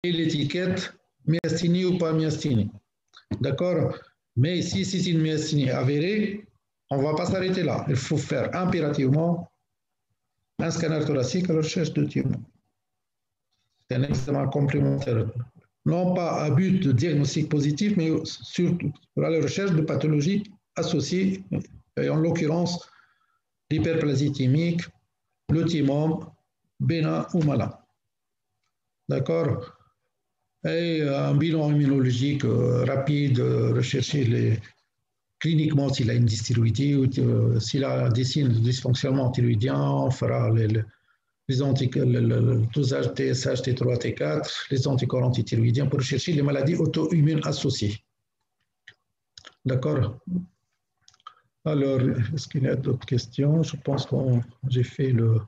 l'étiquette myasthénie ou pas myasthénie. D'accord? Mais si c'est une myasthénie avérée, on ne va pas s'arrêter là. Il faut faire impérativement un scanner thoracique à la recherche de tumeurs. C'est un examen complémentaire. Non pas à but de diagnostic positif, mais surtout à la recherche de pathologies associées, et en l'occurrence l'hyperplasie thymique, le thymome, bénin ou malin. D'accord? Et un bilan immunologique rapide, rechercher cliniquement s'il a une dysthyroïdie ou s'il a des signes de dysfonctionnement thyroïdien, on fera le dosage TSH, T3, T4, les anticorps antithyroïdiens pour rechercher les maladies auto-immunes associées. D'accord? Alors, est-ce qu'il y a d'autres questions? Je pense que j'ai fait le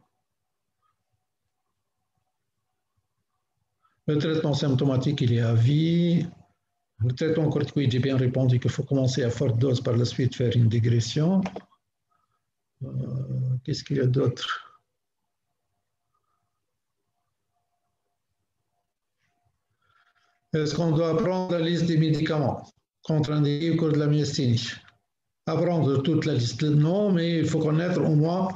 traitement symptomatique, il est à vie. Le traitement corticoïde, j'ai bien répondu qu'il faut commencer à forte dose, par la suite faire une dégression. Qu'est-ce qu'il y a d'autre? Est-ce qu'on doit prendre la liste des médicaments contre-indiqués au cours de la myasthénie? Apprendre toute la liste, non, mais il faut connaître au moins,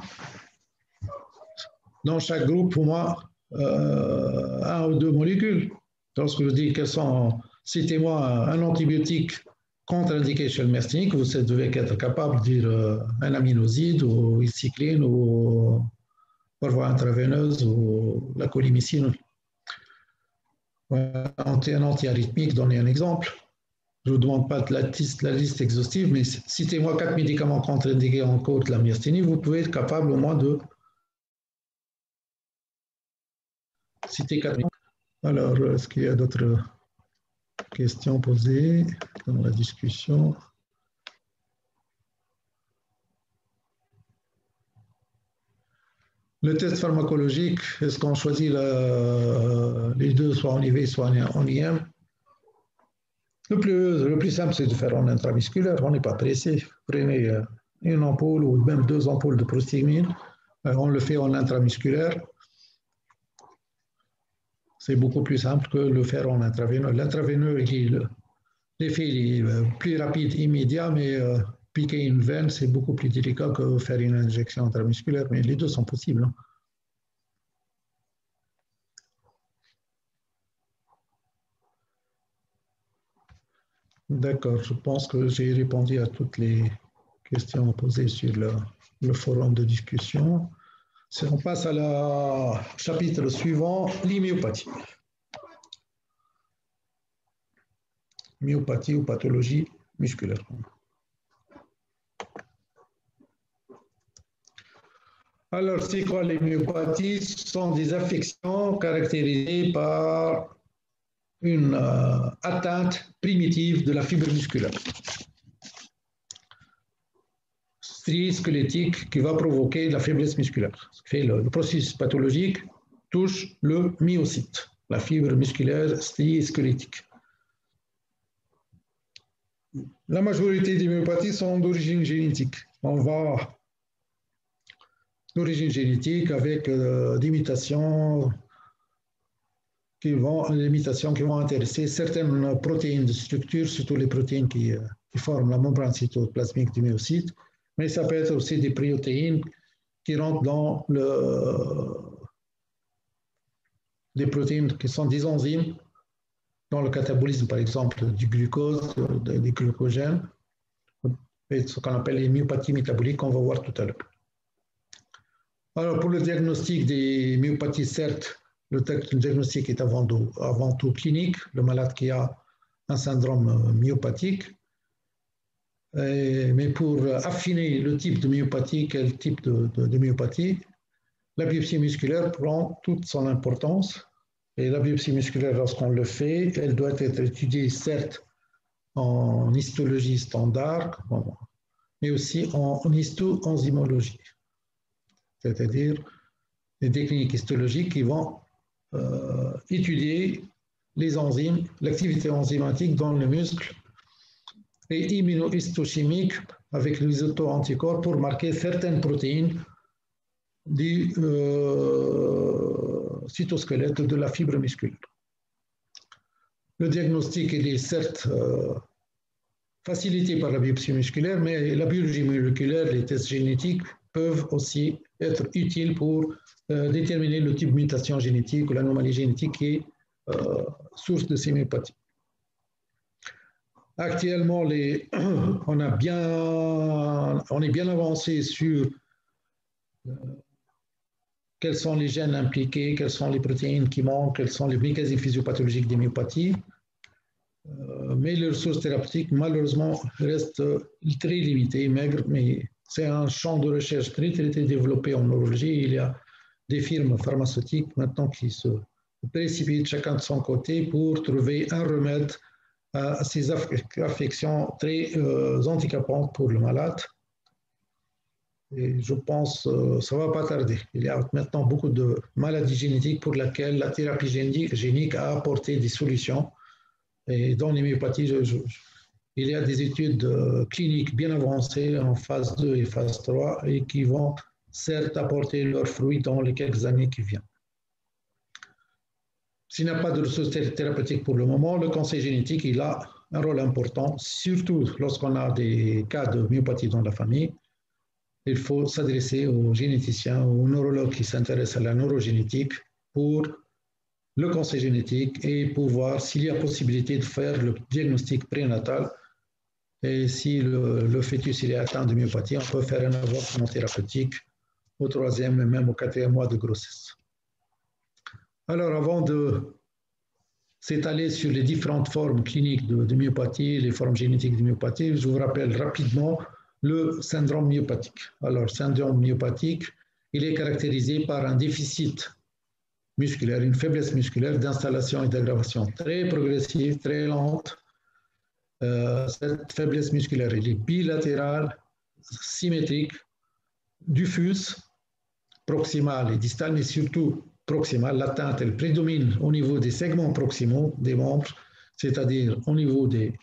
dans chaque groupe, au moins un ou deux molécules. Lorsque je dis quels sont, citez-moi un antibiotique contre-indiqué chez le myasthénique, vous devez être capable de dire un aminoside ou une cycline ou par voie intraveineuse ou la colimicine. Un antiarythmique, donnez un exemple. Je ne vous demande pas de la liste exhaustive, mais citez-moi 4 médicaments contre-indiqués en cours de la myasthénie, vous pouvez être capable au moins de citer 4 médicaments. Alors, est-ce qu'il y a d'autres questions posées dans la discussion? Le test pharmacologique, est-ce qu'on choisit les deux, soit en IV, soit en IM? Le plus simple, c'est de faire en intramusculaire. On n'est pas pressé. Prenez une ampoule ou même 2 ampoules de prostamine. On le fait en intramusculaire. C'est beaucoup plus simple que le faire en intraveineux. L'intraveineux, l'effet est plus rapide, immédiat, mais piquer une veine, c'est beaucoup plus délicat que faire une injection intramusculaire. Mais les deux sont possibles. Hein. D'accord, je pense que j'ai répondu à toutes les questions posées sur le forum de discussion. Si on passe au chapitre suivant, l'immunopathie. Myopathie ou pathologie musculaire. Alors, c'est quoi les myopathies? Ce sont des affections caractérisées par une atteinte primitive de la fibre musculaire. Strie squelettique qui va provoquer la faiblesse musculaire. Le processus pathologique touche le myocyte, la fibre musculaire strie squelettique. La majorité des myopathies sont d'origine génétique. On va d'origine génétique avec des mutations qui vont intéresser certaines protéines de structure, surtout les protéines qui forment la membrane cytoplasmique du myocyte, mais ça peut être aussi des protéines qui rentrent dans des protéines qui sont des enzymes dans le catabolisme, par exemple, du glucose, des glucogènes, et ce qu'on appelle les myopathies métaboliques qu'on va voir tout à l'heure. Alors, pour le diagnostic des myopathies, certes, le diagnostic est avant tout clinique, le malade qui a un syndrome myopathique. Mais pour affiner le type de myopathie, quel type de myopathie, la biopsie musculaire prend toute son importance. Et la biopsie musculaire, lorsqu'on le fait, elle doit être étudiée, certes, en histologie standard, mais aussi en histo-enzymologie, c'est-à-dire des techniques histologiques qui vont étudier les enzymes, l'activité enzymatique dans le muscle et immunohistochimique avec les auto-anticorps pour marquer certaines protéines du cytosquelette de la fibre musculaire. Le diagnostic il est certes facilité par la biopsie musculaire, mais la biologie moléculaire, les tests génétiques peuvent aussi être utiles pour déterminer le type de mutation génétique ou l'anomalie génétique qui est source de ces myopathies. Actuellement, on est bien avancé sur quels sont les gènes impliqués, quelles sont les protéines qui manquent, quels sont les mécanismes physiopathologiques des myopathies. Mais les ressources thérapeutiques, malheureusement, restent très limitées, maigres, mais c'est un champ de recherche très développé en neurologie. Il y a des firmes pharmaceutiques maintenant qui se précipitent chacun de son côté pour trouver un remède à ces affections très handicapantes pour le malade. Et je pense que ça ne va pas tarder. Il y a maintenant beaucoup de maladies génétiques pour lesquelles la thérapie génique a apporté des solutions. Et dans les myopathies, il y a des études cliniques bien avancées en phase 2 et phase 3 et qui vont certes apporter leurs fruits dans les quelques années qui viennent. S'il n'y a pas de ressources thérapeutiques pour le moment, le conseil génétique il a un rôle important, surtout lorsqu'on a des cas de myopathie dans la famille. Il faut s'adresser aux généticiens, aux neurologues qui s'intéressent à la neurogénétique pour le conseil génétique et pour voir s'il y a possibilité de faire le diagnostic prénatal. Et si le fœtus il est atteint de myopathie, on peut faire un avortement thérapeutique au 3e et même au 4e mois de grossesse. Alors, avant de s'étaler sur les différentes formes cliniques de myopathie, les formes génétiques de myopathie, je vous rappelle rapidement le syndrome myopathique. Alors, syndrome myopathique, il est caractérisé par un déficit musculaire, une faiblesse musculaire d'installation et d'aggravation très progressive, très lente. Cette faiblesse musculaire, elle est bilatérale, symétrique, diffuse, proximale et distale, mais surtout proximale. L'atteinte, elle prédomine au niveau des segments proximaux des membres, c'est-à-dire au niveau des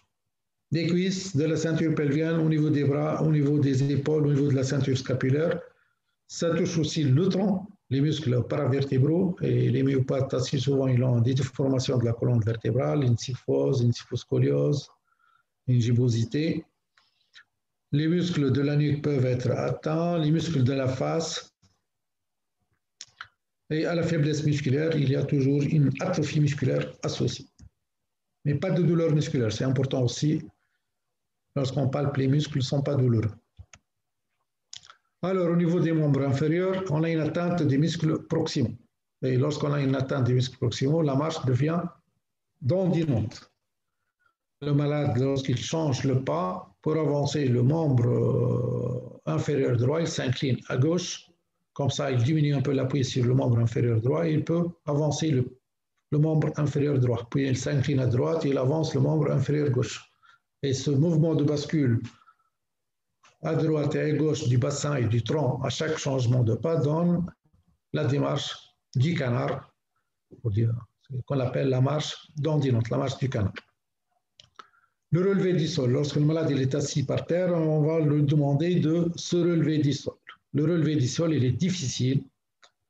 cuisses, de la ceinture pelvienne, au niveau des bras, au niveau des épaules, au niveau de la ceinture scapulaire. Ça touche aussi le tronc, les muscles paravertébraux, et les myopathes, assez souvent, ils ont des déformations de la colonne vertébrale, une kyphose, une kyphoscoliose, une gibbosité. Les muscles de la nuque peuvent être atteints, les muscles de la face. Et à la faiblesse musculaire, il y a toujours une atrophie musculaire associée. Mais pas de douleur musculaire, c'est important aussi. Lorsqu'on palpe, les muscles ne sont pas douloureux. Alors, au niveau des membres inférieurs, on a une atteinte des muscles proximaux. Et lorsqu'on a une atteinte des muscles proximaux, la marche devient dandinante. Le malade, lorsqu'il change le pas, pour avancer le membre inférieur droit, il s'incline à gauche. Comme ça, il diminue un peu l'appui sur le membre inférieur droit et il peut avancer le membre inférieur droit. Puis il s'incline à droite et il avance le membre inférieur gauche. Et ce mouvement de bascule à droite et à gauche du bassin et du tronc à chaque changement de pas donne la démarche du canard, qu'on appelle la marche dandinante, la marche du canard. Le relevé du sol. Lorsque le malade il est assis par terre, on va lui demander de se relever du sol. Le relevé du sol, il est difficile,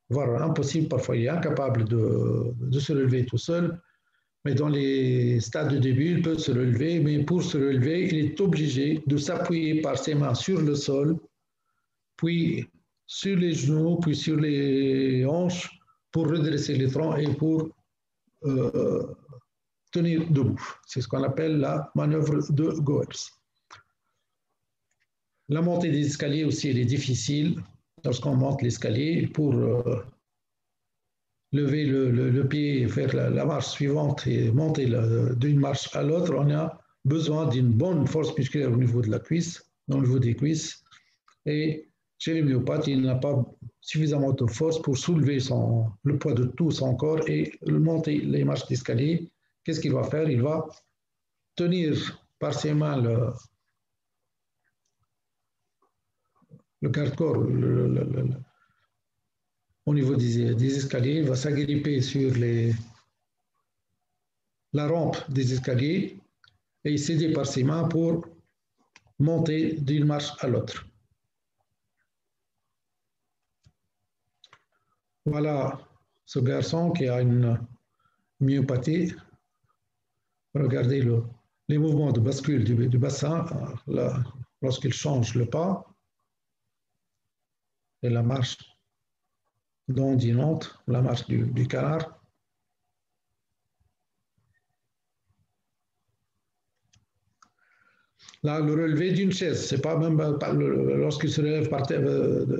voire impossible. Parfois, il est incapable de se relever tout seul. Mais dans les stades de début, il peut se relever. Mais pour se relever, il est obligé de s'appuyer par ses mains sur le sol, puis sur les genoux, puis sur les hanches pour redresser les troncs et pour tenir debout. C'est ce qu'on appelle la manœuvre de Goers. La montée des escaliers aussi, elle est difficile. Lorsqu'on monte l'escalier, pour lever le pied et faire la marche suivante et monter d'une marche à l'autre, on a besoin d'une bonne force musculaire au niveau de la cuisse, au niveau des cuisses. Et chez les myopathes, il n'a pas suffisamment de force pour soulever le poids de tout son corps et monter les marches d'escalier. Qu'est-ce qu'il va faire? Il va tenir par ses mains le garde-corps au niveau des escaliers. Il va s'agripper sur la rampe des escaliers et s'aider par ses mains pour monter d'une marche à l'autre. Voilà ce garçon qui a une myopathie. Regardez les mouvements de bascule du bassin lorsqu'il change le pas et la marche ondulante, la marche du canard. Là, le relevé d'une chaise, c'est pas même lorsqu'il se relève par terre,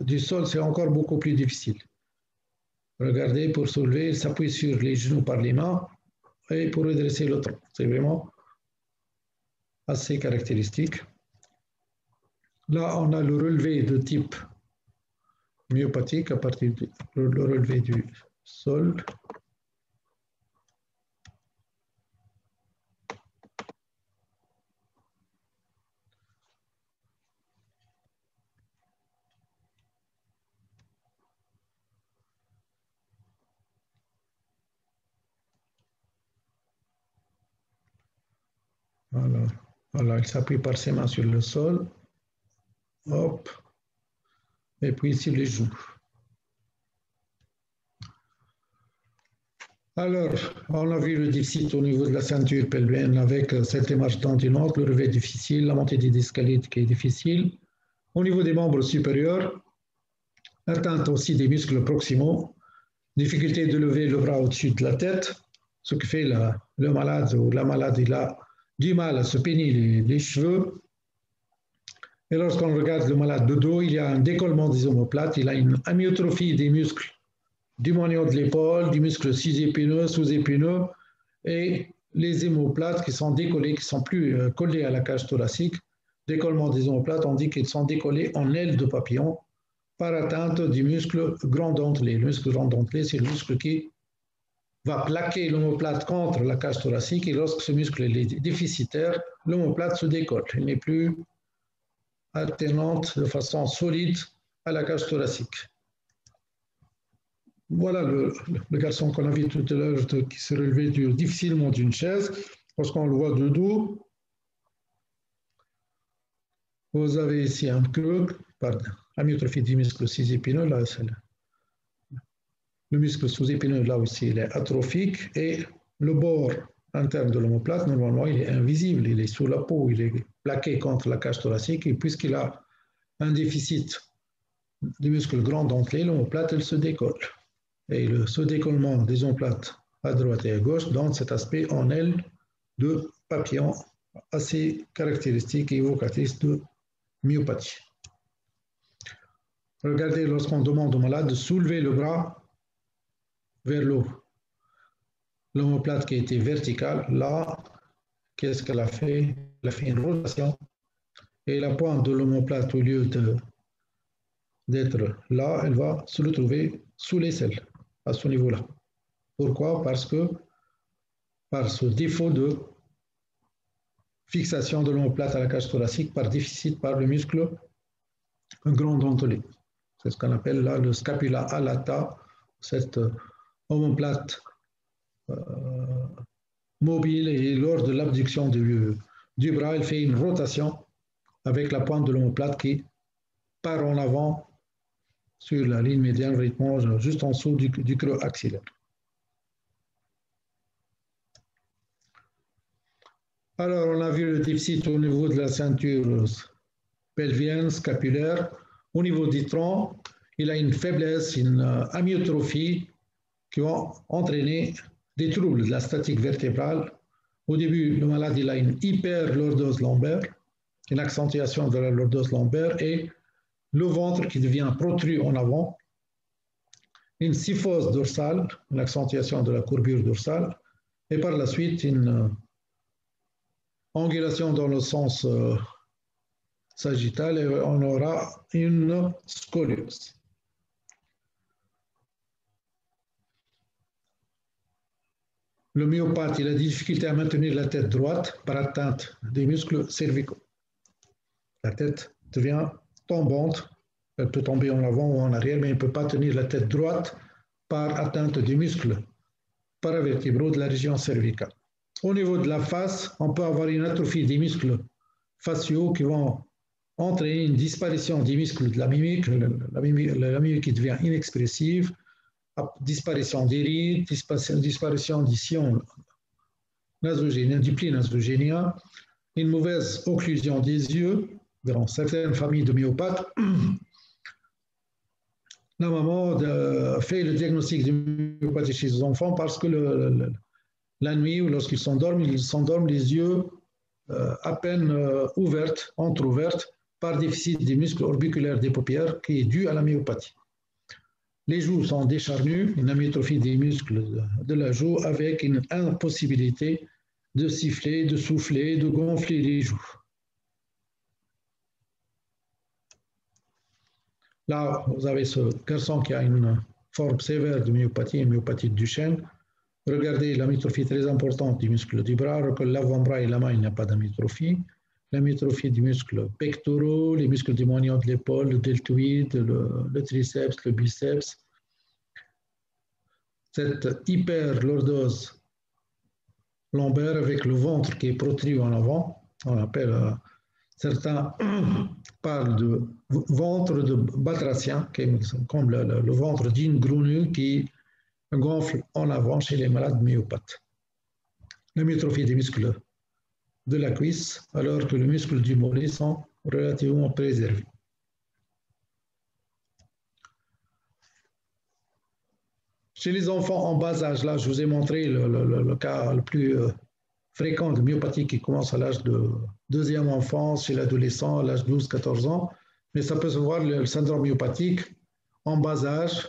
du sol, c'est encore beaucoup plus difficile. Regardez, pour soulever, il s'appuie sur les genoux par les mains et pour redresser le tronc. C'est vraiment assez caractéristique. Là, on a le relevé de type myopathique à partir du relevé du sol. Voilà, il s'appuie par ses mains sur le sol. Hop. Et puis ici les joues. Alors, on a vu le déficit au niveau de la ceinture pelvienne avec cette démarche tendinante, le relevé difficile, la montée des escaliers qui est difficile. Au niveau des membres supérieurs, atteinte aussi des muscles proximaux, difficulté de lever le bras au-dessus de la tête, ce qui fait le malade ou la malade, il a du mal à se peigner les cheveux. Et lorsqu'on regarde le malade de dos, il y a un décollement des omoplates, il a une amyotrophie des muscles du moignon de l'épaule, du muscle cis-épineux, sous-épineux, et les omoplates qui sont décollés, qui ne sont plus collés à la cage thoracique. Décollement des omoplates, on dit qu'ils sont décollés en ailes de papillon par atteinte du muscle grand dentelé. Le muscle grand dentelé, c'est le muscle qui va plaquer l'omoplate contre la cage thoracique, et lorsque ce muscle est déficitaire, l'omoplate se décolle. Elle n'est plus attenante de façon solide à la cage thoracique. Voilà le garçon qu'on a vu tout à l'heure qui se relevait difficilement d'une chaise. Lorsqu'on le voit de dos, vous avez ici un creux par amyotrophie du muscle cis-épineux. Là, le muscle sous-épineux, là aussi, il est atrophique, et le bord interne de l'omoplate, normalement, il est invisible, il est sous la peau, il est plaqué contre la cage thoracique, et puisqu'il a un déficit du muscle grand dentelé, l'omoplate, elle se décolle. Et ce décollement des omoplates à droite et à gauche donne cet aspect en aile de papillon assez caractéristique et évocatrice de myopathie. Regardez, lorsqu'on demande au malade de soulever le bras vers le haut, l'omoplate qui était verticale, là, qu'est-ce qu'elle a fait? Elle a fait une rotation, et la pointe de l'omoplate, au lieu d'être là, elle va se retrouver sous l'aisselle, à ce niveau-là. Pourquoi? Parce que par ce défaut de fixation de l'omoplate à la cage thoracique, par déficit par le muscle grand dentelé. C'est ce qu'on appelle là le scapula alata, cette omoplate mobile, et lors de l'abduction du bras, elle fait une rotation avec la pointe de l'omoplate qui part en avant sur la ligne médiane rythmose, juste en dessous du creux axillaire. Alors, on a vu le déficit au niveau de la ceinture pelvienne, scapulaire. Au niveau du tronc, il a une faiblesse, une amyotrophie qui vont entraîner des troubles de la statique vertébrale. Au début, le malade il a une hyperlordose lombaire, une accentuation de la lordose lombaire, et le ventre qui devient protru en avant, une syphose dorsale, une accentuation de la courbure dorsale, et par la suite une angulation dans le sens sagittal, et on aura une scoliose. Le myopathe, il a des difficultés à maintenir la tête droite par atteinte des muscles cervicaux. La tête devient tombante, elle peut tomber en avant ou en arrière, mais il ne peut pas tenir la tête droite par atteinte des muscles paravertébraux de la région cervicale. Au niveau de la face, on peut avoir une atrophie des muscles faciaux qui vont entraîner une disparition des muscles de la mimique qui devient inexpressive, disparition des rides, disparition des sillons nasogénia, diplinasogénia, une mauvaise occlusion des yeux dans certaines familles de myopathes. La maman fait le diagnostic de myopathie chez les enfants parce que la nuit ou lorsqu'ils s'endorment les yeux à peine ouvertes, entrouvertes, par déficit des muscles orbiculaires des paupières qui est dû à la myopathie. Les joues sont décharnues, une amyotrophie des muscles de la joue avec une impossibilité de siffler, de souffler, de gonfler les joues. Là, vous avez ce garçon qui a une forme sévère de myopathe de Duchenne. Regardez l'amyotrophie très importante du muscle du bras, alors que l'avant-bras et la main, il n'y a pas d'amyotrophie. L'amyotrophie du muscle pectoraux, les muscles du moignon de l'épaule, le deltoïde, le triceps, le biceps. Cette hyperlordose lombaire avec le ventre qui est protrué en avant, on appelle, certains parlent de ventre de batracien, comme le ventre d'une grenouille qui gonfle en avant chez les malades myopathes. L'amyotrophie des muscles de la cuisse, alors que les muscles du mollet sont relativement préservés. Chez les enfants en bas âge, là, je vous ai montré le cas le plus fréquent de myopathie qui commence à l'âge de deuxième enfance, chez l'adolescent, à l'âge de 12-14 ans, mais ça peut se voir le syndrome myopathique en bas âge.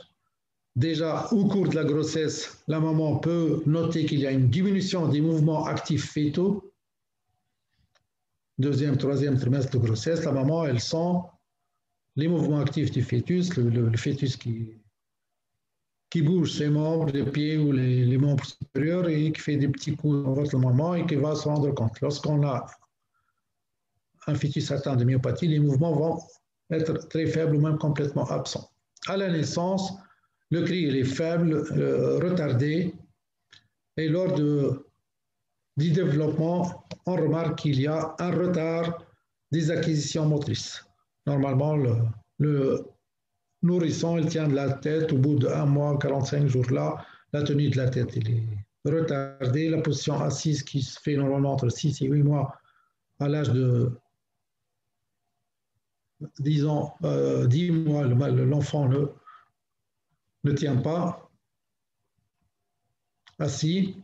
Déjà, au cours de la grossesse, la maman peut noter qu'il y a une diminution des mouvements actifs fétaux. Deuxième, troisième trimestre de grossesse, la maman, elle sent les mouvements actifs du fœtus, le fœtus qui bouge ses membres, les pieds ou les membres supérieurs et qui fait des petits coups dans votre maman et qui va se rendre compte. Lorsqu'on a un fœtus atteint de myopathie, les mouvements vont être très faibles ou même complètement absents. À la naissance, le cri il est faible, retardé, et lors du développement, on remarque qu'il y a un retard des acquisitions motrices. Normalement, le nourrisson, il tient de la tête au bout d'1 mois, 45 jours là, la tenue de la tête il est retardée, la position assise qui se fait normalement entre 6 et 8 mois à l'âge de, disons, 10 mois, l'enfant ne tient pas assis,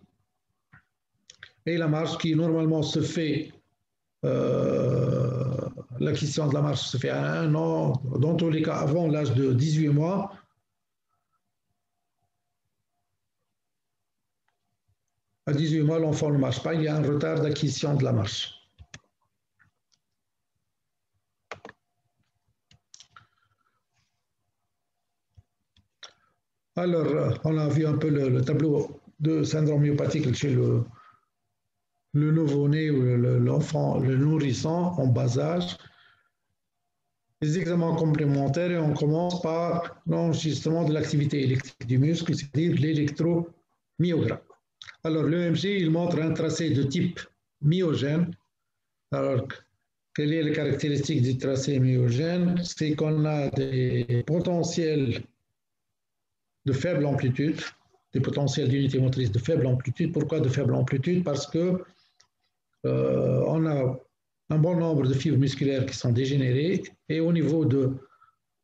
et la marche qui normalement se fait, l'acquisition de la marche se fait à 1 an, dans tous les cas avant l'âge de 18 mois. À 18 mois, l'enfant ne marche pas, il y a un retard d'acquisition de la marche. Alors, on a vu un peu le tableau de syndrome myopathique chez le nouveau-né ou l'enfant, le nourrisson en bas âge. Les examens complémentaires, et on commence par l'enregistrement de l'activité électrique du muscle, c'est-à-dire l'électromyogramme. Alors, l'EMG, il montre un tracé de type myogène. Alors, quelle est la caractéristique du tracé myogène? C'est qu'on a des potentiels de faible amplitude, des potentiels d'unité motrice de faible amplitude. Pourquoi de faible amplitude? Parce que on a un bon nombre de fibres musculaires qui sont dégénérées, et au niveau de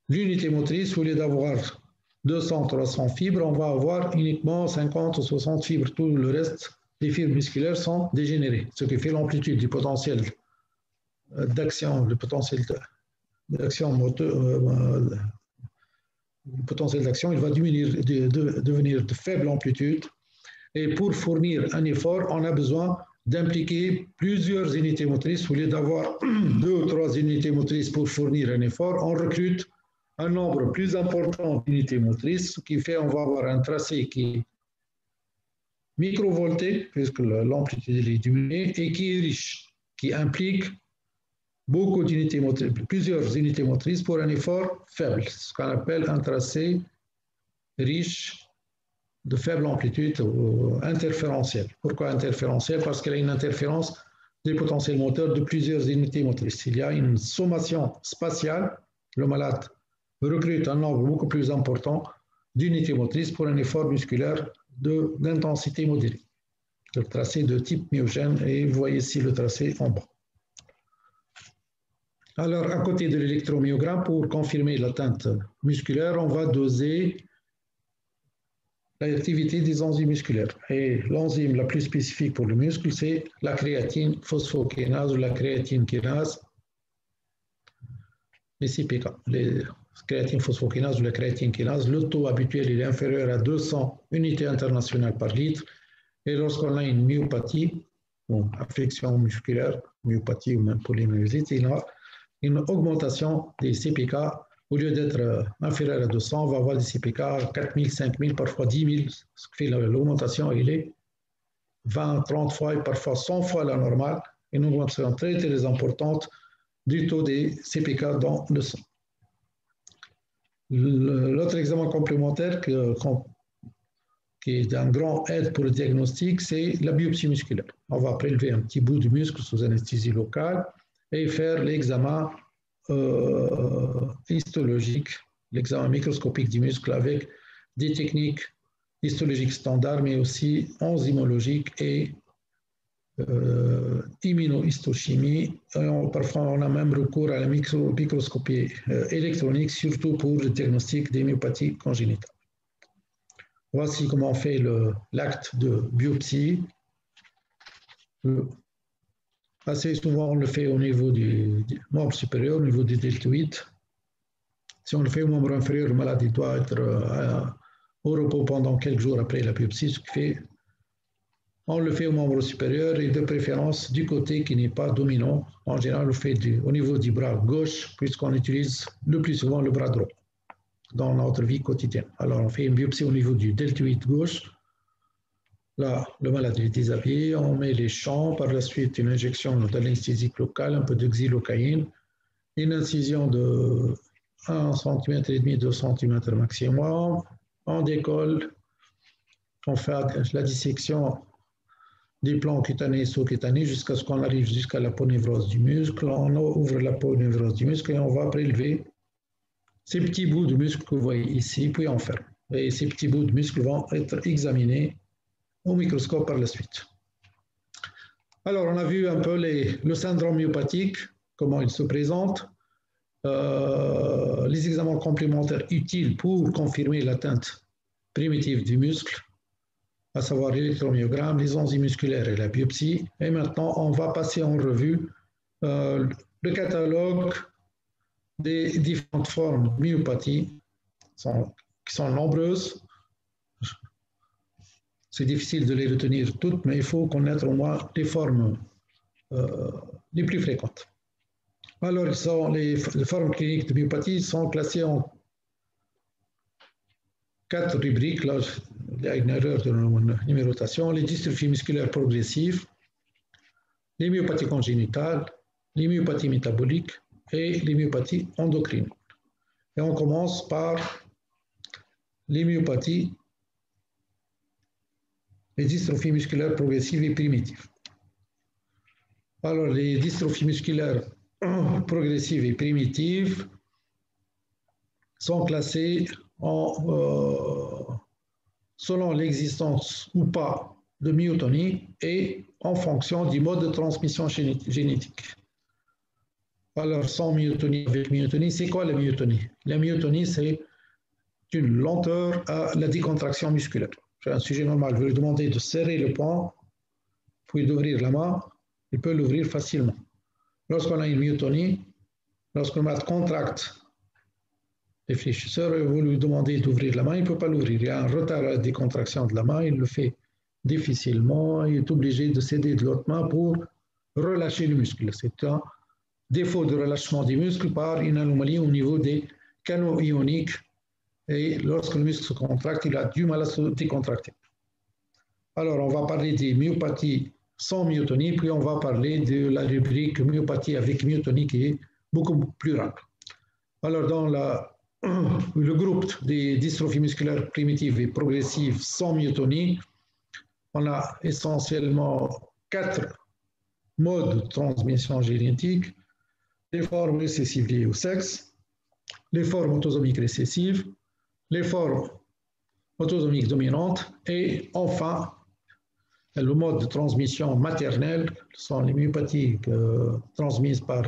l'unité motrice, au lieu d'avoir 200, 300 fibres, on va avoir uniquement 50 ou 60 fibres. Tout le reste des fibres musculaires sont dégénérées, ce qui fait l'amplitude du potentiel d'action, le potentiel d'action moteur, le potentiel d'action, il va devenir de faible amplitude, et pour fournir un effort, on a besoin d'impliquer plusieurs unités motrices. Au lieu d'avoir 2 ou 3 unités motrices pour fournir un effort, on recrute un nombre plus important d'unités motrices, ce qui fait qu'on va avoir un tracé qui est microvolté, puisque l'amplitude est diminuée, et qui est riche, qui implique beaucoup d'unités motrices, plusieurs unités motrices pour un effort faible, ce qu'on appelle un tracé riche de faible amplitude ou interférentielle. Pourquoi interférentielle? Parce qu'il y a une interférence des potentiels moteurs de plusieurs unités motrices. Il y a une sommation spatiale, le malade recrute un nombre beaucoup plus important d'unités motrices pour un effort musculaire d'intensité modérée. le tracé de type myogène, et vous voyez ici le tracé en bas. Alors, à côté de l'électromyogramme, pour confirmer l'atteinte musculaire, on va doser l'activité des enzymes musculaires. Et l'enzyme la plus spécifique pour le muscle, c'est la créatine phosphokinase ou la créatine kinase, les CPK. Les créatine phosphokinase ou la créatine kinase, le taux habituel est inférieur à 200 unités internationales par litre. Et lorsqu'on a une myopathie, ou affection musculaire, myopathie ou même polymyélite, il y a une augmentation des CPK. Au lieu d'être inférieur à 200, on va avoir des CPK à 4000, 5000, parfois 10 000, ce qui fait l'augmentation, il est 20, 30 fois et parfois 100 fois la normale, une augmentation très, très importante du taux des CPK dans le sang. L'autre examen complémentaire qui est d'un grand aide pour le diagnostic, c'est la biopsie musculaire. On va prélever un petit bout de muscle sous anesthésie locale et faire l'examen histologique, l'examen microscopique du muscle avec des techniques histologiques standards, mais aussi enzymologiques et immunohistochimie. Parfois, on a même recours à la microscopie électronique, surtout pour le diagnostic des myopathies congénitales. Voici comment on fait l'acte de biopsie. Assez souvent, on le fait au niveau du membre supérieur, au niveau du deltoïde. Si on le fait au membre inférieur, le malade doit être au repos pendant quelques jours après la biopsie, ce qui fait on le fait au membre supérieur et de préférence du côté qui n'est pas dominant. En général, on le fait au niveau du bras gauche, puisqu'on utilise le plus souvent le bras droit dans notre vie quotidienne. Alors, on fait une biopsie au niveau du deltoïde gauche. Là, le malade est déshabillé, on met les champs, par la suite une injection d'anesthésique locale, un peu de xylocaïne, une incision de 1,5 cm, 2 cm maximum, on décolle, on fait la dissection des plans cutanés et sous-cutanés jusqu'à ce qu'on arrive jusqu'à la ponévrose du muscle, on ouvre la ponévrose du muscle et on va prélever ces petits bouts de muscle que vous voyez ici, puis on ferme. Et ces petits bouts de muscle vont être examinés au microscope par la suite. Alors, on a vu un peu le syndrome myopathique, comment il se présente, les examens complémentaires utiles pour confirmer l'atteinte primitive du muscle, à savoir l'électromyogramme, les enzymes musculaires et la biopsie. Et maintenant, on va passer en revue le catalogue des différentes formes de myopathie qui sont nombreuses. C'est difficile de les retenir toutes, mais il faut connaître au moins les formes les plus fréquentes. Alors, les formes cliniques de myopathie sont classées en 4 rubriques. Là, il y a une erreur de numérotation. Les dystrophies musculaires progressives, les myopathies congénitales, les myopathies métaboliques et les myopathies endocrines. Et on commence par les myopathies, les dystrophies musculaires progressives et primitives. Alors, les dystrophies musculaires progressives et primitives sont classées selon l'existence ou pas de myotonie et en fonction du mode de transmission génétique. Alors, sans myotonie, avec myotonie, c'est quoi la myotonie? La myotonie, c'est une lenteur à la décontraction musculaire. C'est un sujet normal. Je vais lui demander de serrer le poing, puis d'ouvrir la main, il peut l'ouvrir facilement. Lorsqu'on a une myotonie, lorsqu'on contracte les fléchisseurs et vous lui demandez d'ouvrir la main, il ne peut pas l'ouvrir. Il y a un retard à la décontraction de la main, il le fait difficilement, il est obligé de céder de l'autre main pour relâcher le muscle. C'est un défaut de relâchement des muscles par une anomalie au niveau des canaux ioniques. Et lorsque le muscle se contracte, il a du mal à se décontracter. Alors, on va parler des myopathies sans myotonie, puis on va parler de la rubrique myopathie avec myotonie qui est beaucoup plus rare. Alors, dans le groupe des dystrophies musculaires primitives et progressives sans myotonie, on a essentiellement 4 modes de transmission génétique: les formes récessives liées au sexe, les formes autosomiques récessives, les formes autosomiques dominantes et enfin Le mode de transmission maternelle sont les myopathies transmises par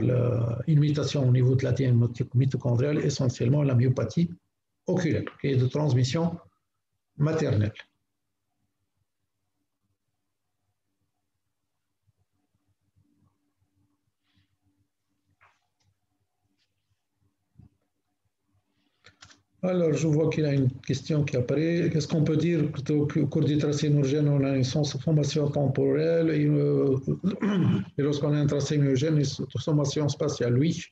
une mutation au niveau de l'ADN mitochondrial, essentiellement la myopathie oculaire, qui est de transmission maternelle. Alors, je vois qu'il y a une question qui apparaît. Qu'est-ce qu'on peut dire au cours du tracé myogène, on a une formation temporelle et lorsqu'on a un tracé myogène, une transformation spatiale? Oui.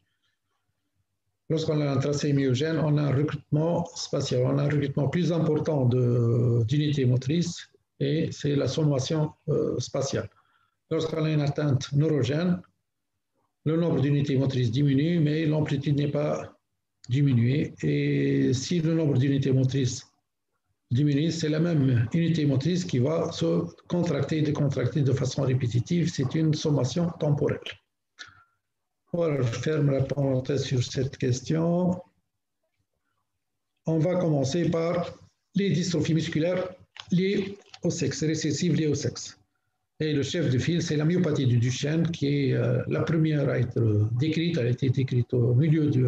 Lorsqu'on a un tracé myogène, on a un recrutement spatial, on a un recrutement plus important d'unités motrices et c'est la sommation spatiale. Lorsqu'on a une atteinte neurogène, le nombre d'unités motrices diminue, mais l'amplitude n'est pas diminuée. Et si le nombre d'unités motrices diminue, c'est la même unité motrice qui va se contracter et décontracter de façon répétitive. C'est une sommation temporelle. Voilà, je ferme la parenthèse sur cette question. On va commencer par les dystrophies musculaires liées au sexe, récessives liées au sexe. Et le chef de file, c'est la myopathie du Duchenne, qui est la première à être décrite. Elle a été décrite au milieu du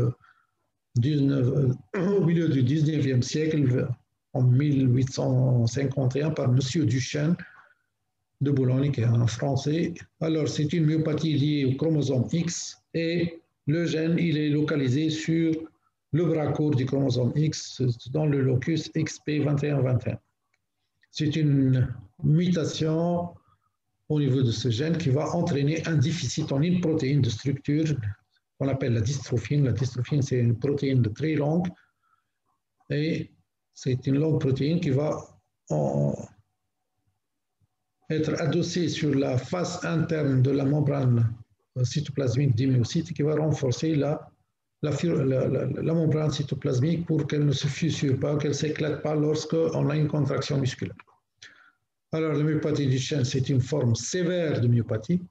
19e siècle, en 1851, par M. Duchenne de Boulogne, qui est un Français. Alors, c'est une myopathie liée au chromosome X et le gène, il est localisé sur le bras court du chromosome X dans le locus XP2121. C'est une mutation au niveau de ce gène qui va entraîner un déficit en une protéine de structure qu'on appelle la dystrophine. La dystrophine, c'est une protéine très longue et c'est une longue protéine qui va être adossée sur la face interne de la membrane cytoplasmique des myocytes qui va renforcer la membrane cytoplasmique pour qu'elle ne se fissure pas, qu'elle ne s'éclate pas lorsqu'on a une contraction musculaire. Alors, la myopathie du chêne, c'est une forme sévère de myopathie.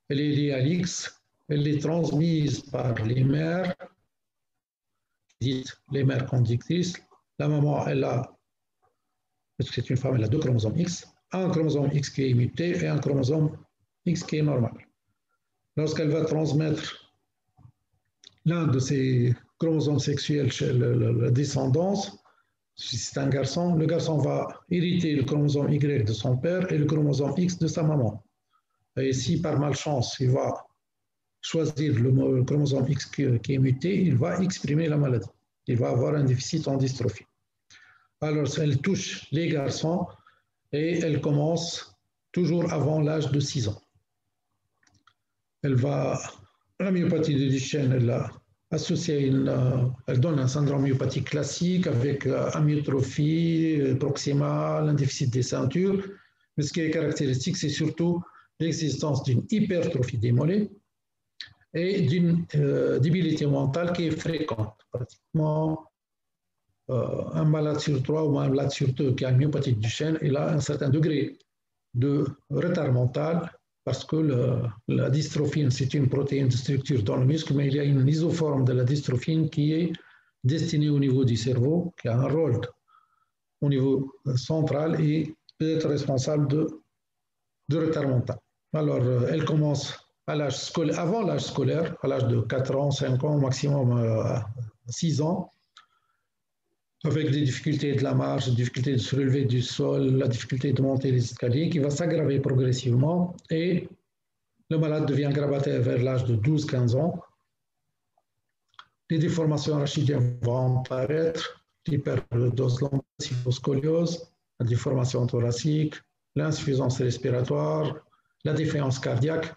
Elle est liée à l'X, elle est transmise par les mères, dites les mères conductrices. La maman, elle a, parce que c'est une femme, elle a deux chromosomes X, un chromosome X qui est muté et un chromosome X qui est normal. Lorsqu'elle va transmettre l'un de ces chromosomes sexuels chez la descendance, si c'est un garçon, le garçon va hériter le chromosome Y de son père et le chromosome X de sa maman. Et si par malchance, il va choisir le chromosome X qui est muté, il va exprimer la maladie. Il va avoir un déficit en dystrophie. Alors, elle touche les garçons et elle commence toujours avant l'âge de 6 ans. La myopathie de Duchenne, elle a associé elle donne un syndrome myopathique classique avec amyotrophie proximale, un déficit des ceintures. Mais ce qui est caractéristique, c'est surtout l'existence d'une hypertrophie des mollets et d'une débilité mentale qui est fréquente. Pratiquement un malade sur 3 ou un malade sur 2 qui a une myopathie de Duchenne, il a un certain degré de retard mental parce que la dystrophine, c'est une protéine de structure dans le muscle, mais il y a une isoforme de la dystrophine qui est destinée au niveau du cerveau, qui a un rôle au niveau central et peut être responsable de retard mental. Alors, elle commence à l'âge scolaire, avant l'âge scolaire, à l'âge de 4 ans, 5 ans, maximum 6 ans, avec des difficultés de la marche, des difficultés de se relever du sol, la difficulté de monter les escaliers, qui va s'aggraver progressivement et le malade devient grabataire vers l'âge de 12-15 ans. Les déformations rachidiennes vont apparaître, l'hyperdose lombaire, la déformation thoracique, l'insuffisance respiratoire, la défaillance cardiaque.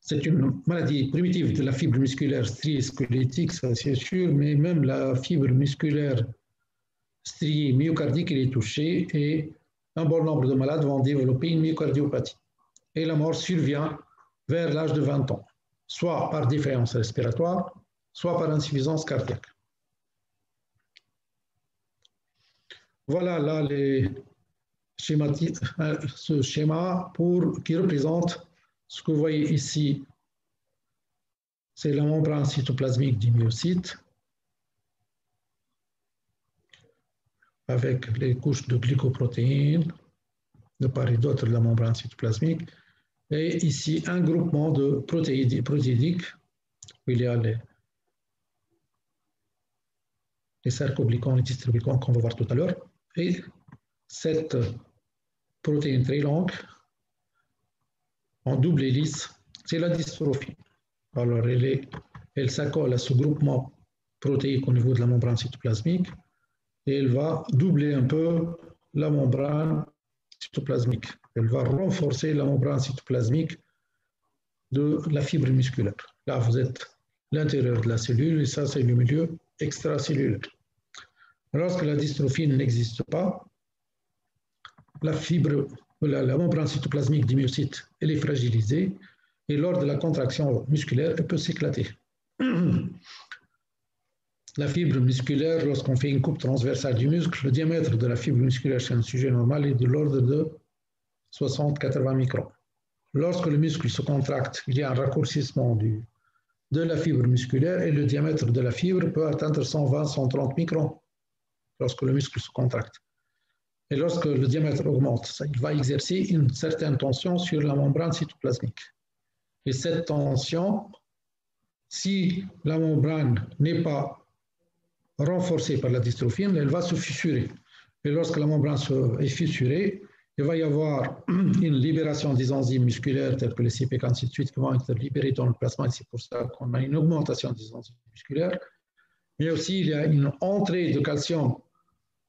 C'est une maladie primitive de la fibre musculaire striée squelettique, ça c'est sûr, mais même la fibre musculaire striée myocardique est touchée et un bon nombre de malades vont développer une myocardiopathie. Et la mort survient vers l'âge de 20 ans, soit par défaillance respiratoire, soit par insuffisance cardiaque. Voilà là ce schéma qui représente ce que vous voyez ici. C'est la membrane cytoplasmique du myocyte avec les couches de glycoprotéines. de part et d'autre de la membrane cytoplasmique. Et ici, un groupement de protéidiques, où il y a les sarcoglycans, les distroglycans qu'on va voir tout à l'heure. Et cette protéine très longue, en double hélice, c'est la dystrophine. Alors, elle s'accole à ce groupement protéique au niveau de la membrane cytoplasmique et elle va doubler un peu la membrane cytoplasmique. Elle va renforcer la membrane cytoplasmique de la fibre musculaire. Là, vous êtes l'intérieur de la cellule et ça, c'est le milieu extracellulaire. Lorsque la dystrophine n'existe pas, la membrane cytoplasmique du myocyte, elle est fragilisée et lors de la contraction musculaire, elle peut s'éclater. La fibre musculaire, lorsqu'on fait une coupe transversale du muscle, le diamètre de la fibre musculaire chez un sujet normal est de l'ordre de 60-80 microns. Lorsque le muscle se contracte, il y a un raccourcissement de la fibre musculaire et le diamètre de la fibre peut atteindre 120-130 microns lorsque le muscle se contracte. Et lorsque le diamètre augmente, il va exercer une certaine tension sur la membrane cytoplasmique. Et cette tension, si la membrane n'est pas renforcée par la dystrophine, elle va se fissurer. Et lorsque la membrane est fissurée, il va y avoir une libération des enzymes musculaires telles que les CP48 qui vont être libérées dans le plasma, et c'est pour ça qu'on a une augmentation des enzymes musculaires. Mais aussi, il y a une entrée de calcium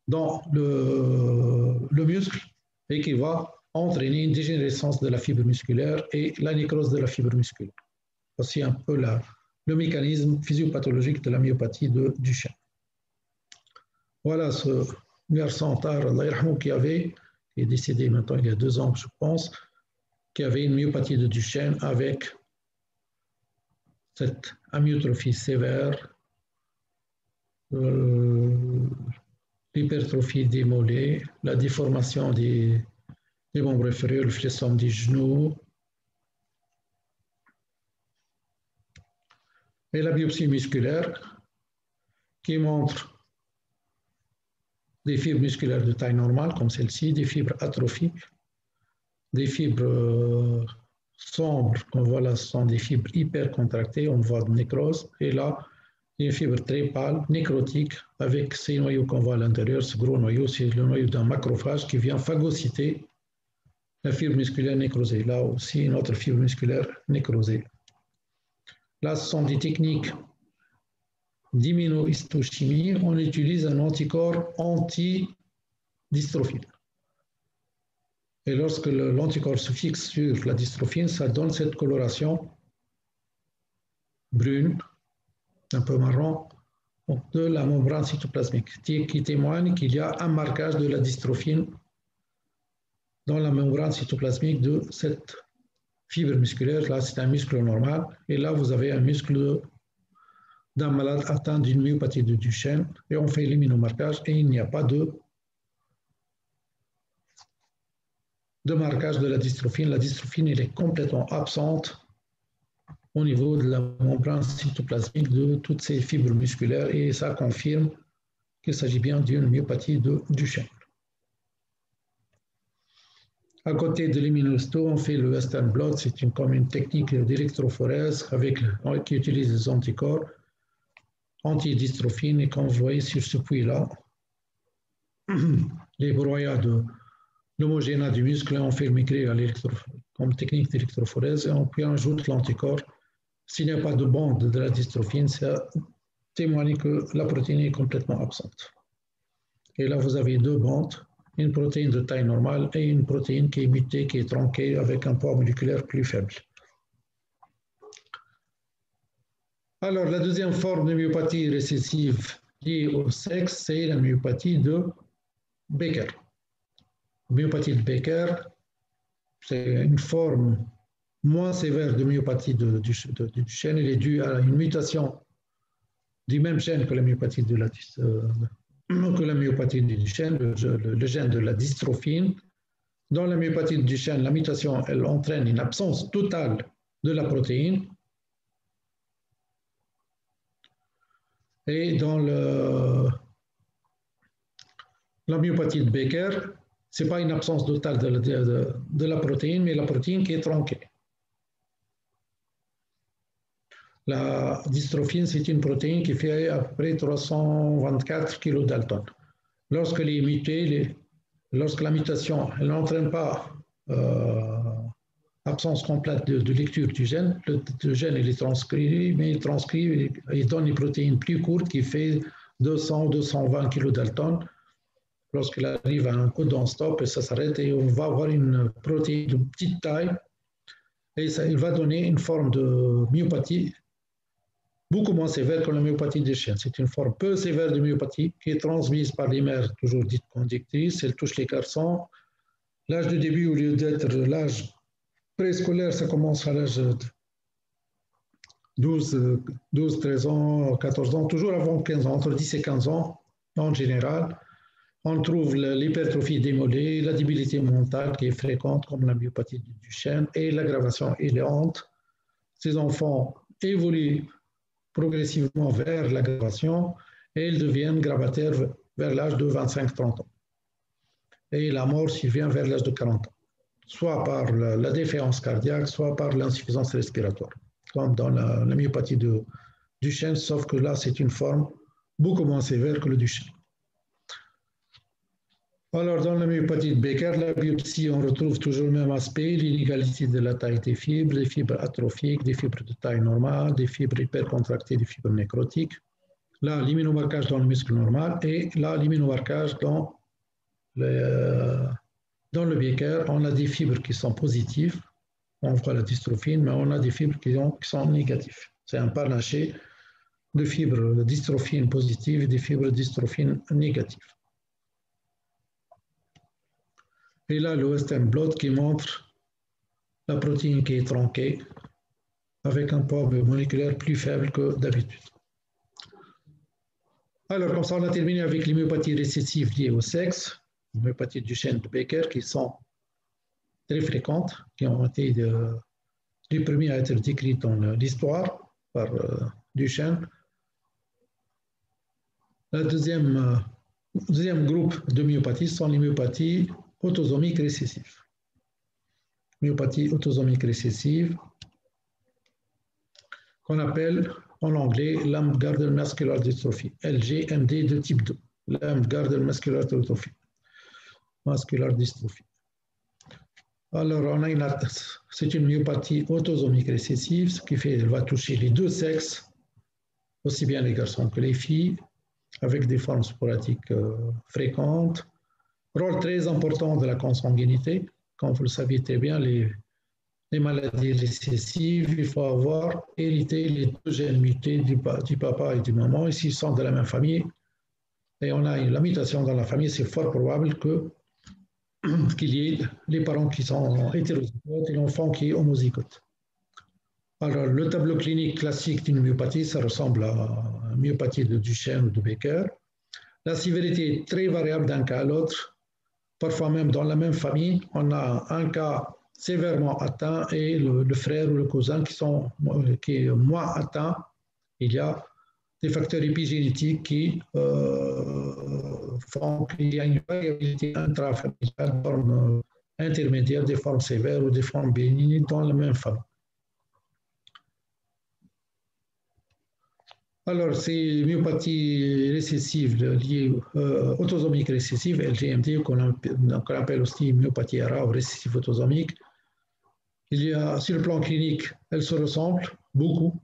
dans le muscle et qui va entraîner une dégénérescence de la fibre musculaire et la nécrose de la fibre musculaire. Voici un peu le mécanisme physiopathologique de la myopathie de Duchenne. Voilà ce garçon Tahar, qui est décédé maintenant il y a 2 ans, je pense, qui avait une myopathie de Duchenne avec cette amyotrophie sévère, l'hypertrophie des mollets, la déformation des membres inférieurs, le flexum des genoux, et la biopsie musculaire qui montre des fibres musculaires de taille normale, comme celle-ci, des fibres atrophiques, des fibres sombres, qu'on voit là, ce sont des fibres hyper contractées, on voit de nécrose, et là, une fibre très pâle, nécrotique, avec ces noyaux qu'on voit à l'intérieur. Ce gros noyau, c'est le noyau d'un macrophage qui vient phagocyter la fibre musculaire nécrosée. Là aussi, une autre fibre musculaire nécrosée. Là, ce sont des techniques d'immunohistochimie. On utilise un anticorps anti-dystrophine. Et lorsque l'anticorps se fixe sur la dystrophine, ça donne cette coloration brune, un peu marron, de la membrane cytoplasmique, qui témoigne qu'il y a un marquage de la dystrophine dans la membrane cytoplasmique de cette fibre musculaire. Là, c'est un muscle normal. Et là, vous avez un muscle d'un malade atteint d'une myopathie de Duchenne. Et on fait l'immunomarquage et il n'y a pas de marquage de la dystrophine. La dystrophine, elle est complètement absente au niveau de la membrane cytoplasmique de toutes ces fibres musculaires et ça confirme qu'il s'agit bien d'une myopathie de Duchenne. À côté de l'immunohisto, on fait le Western blot, c'est comme une technique d'électrophorèse qui utilise des anticorps anti-dystrophine et comme vous voyez sur ce puits-là, les broyats de l'homogénat du muscle, on fait le micré comme technique d'électrophorèse et puis on ajoute l'anticorps. S'il n'y a pas de bande de la dystrophine, ça témoigne que la protéine est complètement absente. Et là, vous avez 2 bandes, une protéine de taille normale et une protéine qui est mutée, qui est tronquée avec un poids moléculaire plus faible. Alors, la deuxième forme de myopathie récessive liée au sexe, c'est la myopathie de Becker. La myopathie de Becker, c'est une forme moins sévère de myopathie de Duchenne. Elle est due à une mutation du même gène que la myopathie de Duchenne, le gène de la dystrophine. Dans la myopathie de Duchenne, la mutation, elle entraîne une absence totale de la protéine. Et dans la myopathie de Becker, Ce n'est pas une absence totale de la protéine, mais la protéine qui est tronquée. La dystrophine, c'est une protéine qui fait à peu près 324 kilodaltons. Lorsqu'elle est mutée, lorsque la mutation n'entraîne pas absence complète de lecture du gène, le gène il est transcrit, mais il transcrit et donne une protéine plus courte qui fait 200-220 kilodaltons. Lorsqu'elle arrive à un codon stop, et ça s'arrête et on va avoir une protéine de petite taille et ça, il va donner une forme de myopathie beaucoup moins sévère que la myopathie des chiens. C'est une forme peu sévère de myopathie qui est transmise par les mères, toujours dites conductrices. Elle touche les garçons. L'âge de début, au lieu d'être l'âge préscolaire, ça commence à l'âge de 12, 13 ans, 14 ans, toujours avant 15 ans, entre 10 et 15 ans en général. On trouve l'hypertrophie des mollets, la débilité mentale qui est fréquente, comme la myopathie du Duchenne, et l'aggravation est lente. Ces enfants évoluent progressivement vers l'aggravation et ils deviennent gravataires vers l'âge de 25-30 ans. Et la mort survient vers l'âge de 40 ans, soit par la défaillance cardiaque, soit par l'insuffisance respiratoire, comme dans la myopathie de Duchenne, sauf que là, c'est une forme beaucoup moins sévère que le Duchenne. Alors, dans la myopathie de Becker, la biopsie, on retrouve toujours le même aspect, l'inégalité de la taille des fibres atrophiques, des fibres de taille normale, des fibres hypercontractées, des fibres nécrotiques. Là, l'immunomarquage dans le muscle normal et là, l'immunomarquage dans le Becker, on a des fibres qui sont positives, on voit la dystrophine, mais on a des fibres qui sont négatives. C'est un panaché de fibres de dystrophine positives et des fibres de dystrophine négatives. Et là, le Western blot qui montre la protéine qui est tronquée avec un poids moléculaire plus faible que d'habitude. Alors, comme ça, on a terminé avec les myopathies récessives liées au sexe, les myopathies du chêne de Becker qui sont très fréquentes, qui ont été les premiers à être décrites dans l'histoire par Duchenne. Le deuxième groupe de myopathies sont les myopathies autosomiques récessives. Myopathie autosomique récessive, qu'on appelle en anglais Lamb-Gardner Muscular Dystrophy, LGMD de type 2, Lamb-Gardner Muscular Dystrophy. Alors, c'est une myopathie autosomique récessive, ce qui fait qu'elle va toucher les deux sexes, aussi bien les garçons que les filles, avec des formes sporadiques fréquentes. Rôle très important de la consanguinité. Comme vous le savez très bien, les maladies récessives, il faut avoir hérité les deux gènes mutés du papa et du maman. Et s'ils sont de la même famille, et on a la mutation dans la famille, c'est fort probable qu'il y ait les parents qui sont hétérozygotes et l'enfant qui est homozygote. Alors, le tableau clinique classique d'une myopathie, ça ressemble à une myopathie de Duchenne ou de Becker. La sévérité est très variable d'un cas à l'autre. Parfois même dans la même famille, on a un cas sévèrement atteint et le frère ou le cousin qui est moins atteint. Il y a des facteurs épigénétiques qui font qu'il y a une variabilité intrafamiliale, des formes intermédiaires, des formes sévères ou des formes bénignes dans la même famille. Alors, ces myopathies récessives liées autosomiques récessives, LGMD, qu'on appelle aussi myopathie rare ou récessive autosomique, il y a, sur le plan clinique, elles se ressemblent beaucoup,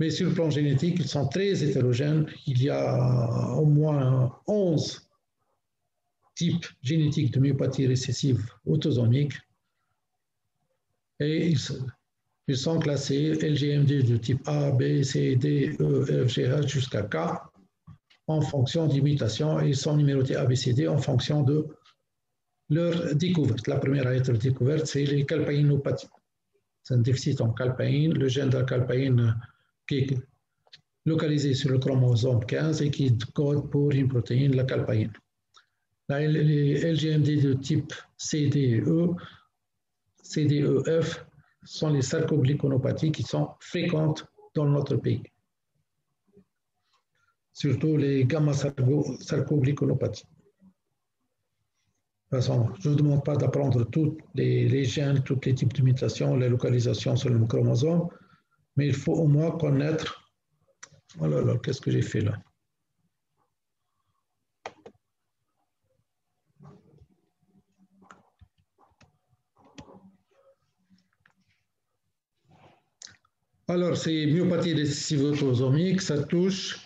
mais sur le plan génétique, ils sont très hétérogènes. Il y a au moins 11 types génétiques de myopathie récessive autosomique et ils sont classés LGMD de type A, B, C, D, E, F, G, H jusqu'à K en fonction des mutations et ils sont numérotés A, B, C, D en fonction de leur découverte. La première à être découverte, c'est les calpaïnopathies. C'est un déficit en calpaïne, le gène de la calpaïne qui est localisé sur le chromosome 15 et qui code pour une protéine, la calpaïne. Les LGMD de type CDE, CDEF sont les sarcoglycanopathies qui sont fréquentes dans notre pays. Surtout les gamma-sarcoglycanopathies. De toute façon, je ne vous demande pas d'apprendre tous les gènes, tous les types de mutations, les localisations sur le chromosome, mais il faut au moins connaître. Oh là là, qu'est-ce que j'ai fait là? Alors, ces myopathies récessives autosomiques, ça touche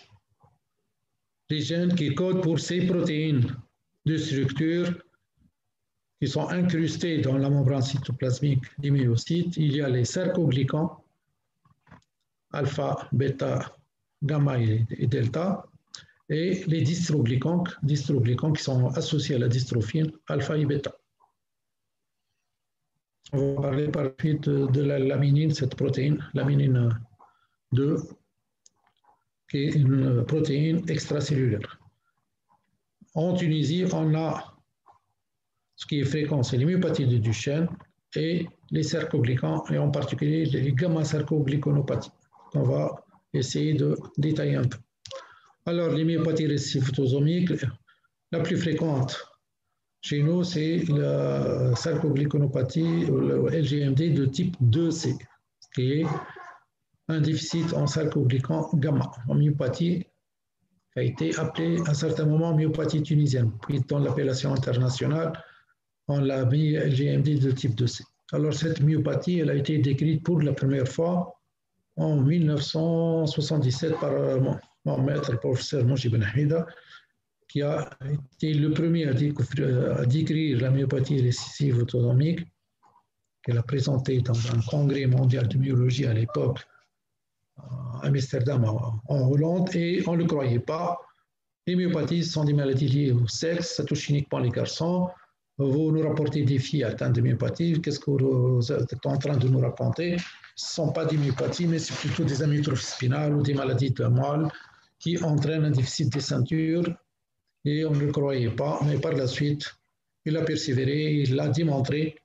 les gènes qui codent pour ces protéines de structure qui sont incrustés dans la membrane cytoplasmique des myocytes. Il y a les sarcoglycans, alpha, bêta, gamma et delta, et les dystroglycans qui sont associés à la dystrophine, alpha et bêta. On va parler par la suite de la laminine, cette protéine, laminine 2, qui est une protéine extracellulaire. En Tunisie, on a ce qui est fréquent, c'est les myopathie de Duchenne et les sarcoglycans, et en particulier les gamma-sarcoglycanopathies, qu'on va essayer de détailler un peu. Alors, les myopathies récessives autosomiques, la plus fréquente chez nous, c'est la sarcoglycanopathie, ou le LGMD de type 2C, qui est un déficit en sarcoglycan gamma, en myopathie, qui a été appelée à un certain moment myopathie tunisienne, puis dans l'appellation internationale, on l'a mis LGMD de type 2C. Alors, cette myopathie, elle a été décrite pour la première fois en 1977 par mon maître, le professeur Moji Ben Hamida, qui a été le premier à décrire la myopathie récessive autosomique, qu'elle a présenté dans un congrès mondial de myologie à l'époque à Amsterdam, en Hollande, et on ne le croyait pas. Les myopathies sont des maladies liées au sexe, ça touche uniquement les garçons. Vous nous rapportez des filles atteintes de myopathie, qu'est-ce que vous êtes en train de nous raconter? Ce ne sont pas des myopathies, mais c'est plutôt des amyotrophies spinales ou des maladies de moelle qui entraînent un déficit des ceintures, et on ne le croyait pas, mais par la suite, il a persévéré, il a démontré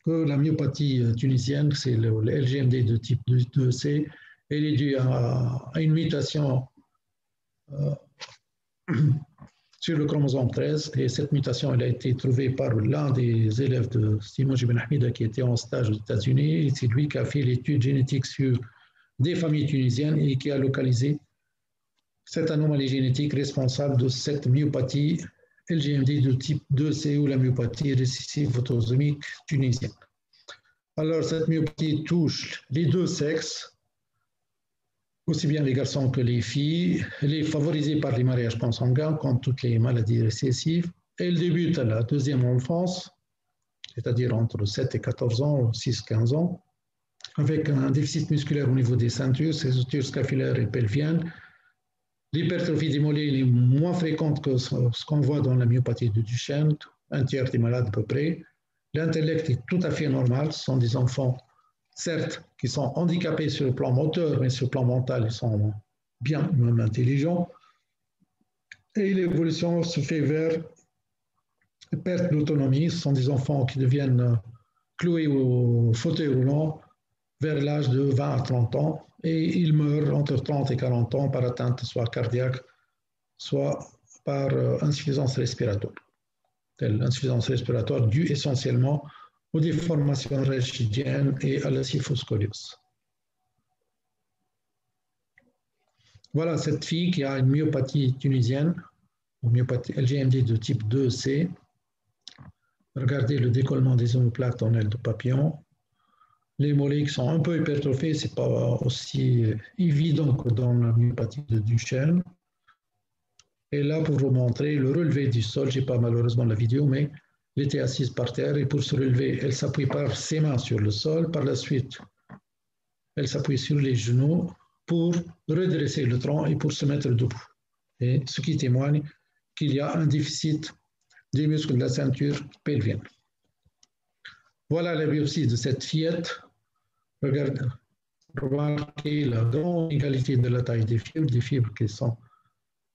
que la myopathie tunisienne, c'est le LGMD de type 2C, elle est due à une mutation sur le chromosome 13, et cette mutation elle a été trouvée par l'un des élèves de Simon Ben Hamida qui était en stage aux États-Unis, et c'est lui qui a fait l'étude génétique sur des familles tunisiennes et qui a localisé cette anomalie génétique responsable de cette myopathie LGMD de type 2C ou la myopathie récessive autosomique tunisienne. Alors cette myopathie touche les deux sexes, aussi bien les garçons que les filles. Elle est favorisée par les mariages consanguins, comme toutes les maladies récessives. Elle débute à la deuxième enfance, c'est-à-dire entre 7 et 14 ans, 6-15 ans, avec un déficit musculaire au niveau des ceintures, ceinture scapulaire et pelvienne. L'hypertrophie des mollets est moins fréquente que ce qu'on voit dans la myopathie de Duchenne, un tiers des malades à peu près. L'intellect est tout à fait normal, ce sont des enfants certes, qui sont handicapés sur le plan moteur, mais sur le plan mental, ils sont bien, même intelligents. Et l'évolution se fait vers perte d'autonomie. Ce sont des enfants qui deviennent cloués au fauteuil roulant vers l'âge de 20 à 30 ans, et ils meurent entre 30 et 40 ans par atteinte soit cardiaque, soit par insuffisance respiratoire. L'insuffisance respiratoire due essentiellement aux déformations rachidiennes et à la kyphoscoliosis. Voilà cette fille qui a une myopathie tunisienne, une myopathie LGMD de type 2C. Regardez le décollement des omoplates en aile de papillon. Les mollets qui sont un peu hypertrophiés, ce n'est pas aussi évident que dans la myopathie de Duchenne. Et là, pour vous montrer le relevé du sol, je n'ai pas malheureusement la vidéo, mais elle était assise par terre, et pour se relever, elle s'appuie par ses mains sur le sol. Par la suite, elle s'appuie sur les genoux pour redresser le tronc et pour se mettre debout. Et ce qui témoigne qu'il y a un déficit des muscles de la ceinture pelvienne. Voilà la biopsie de cette fillette. Remarquez la grande égalité de la taille des fibres qui sont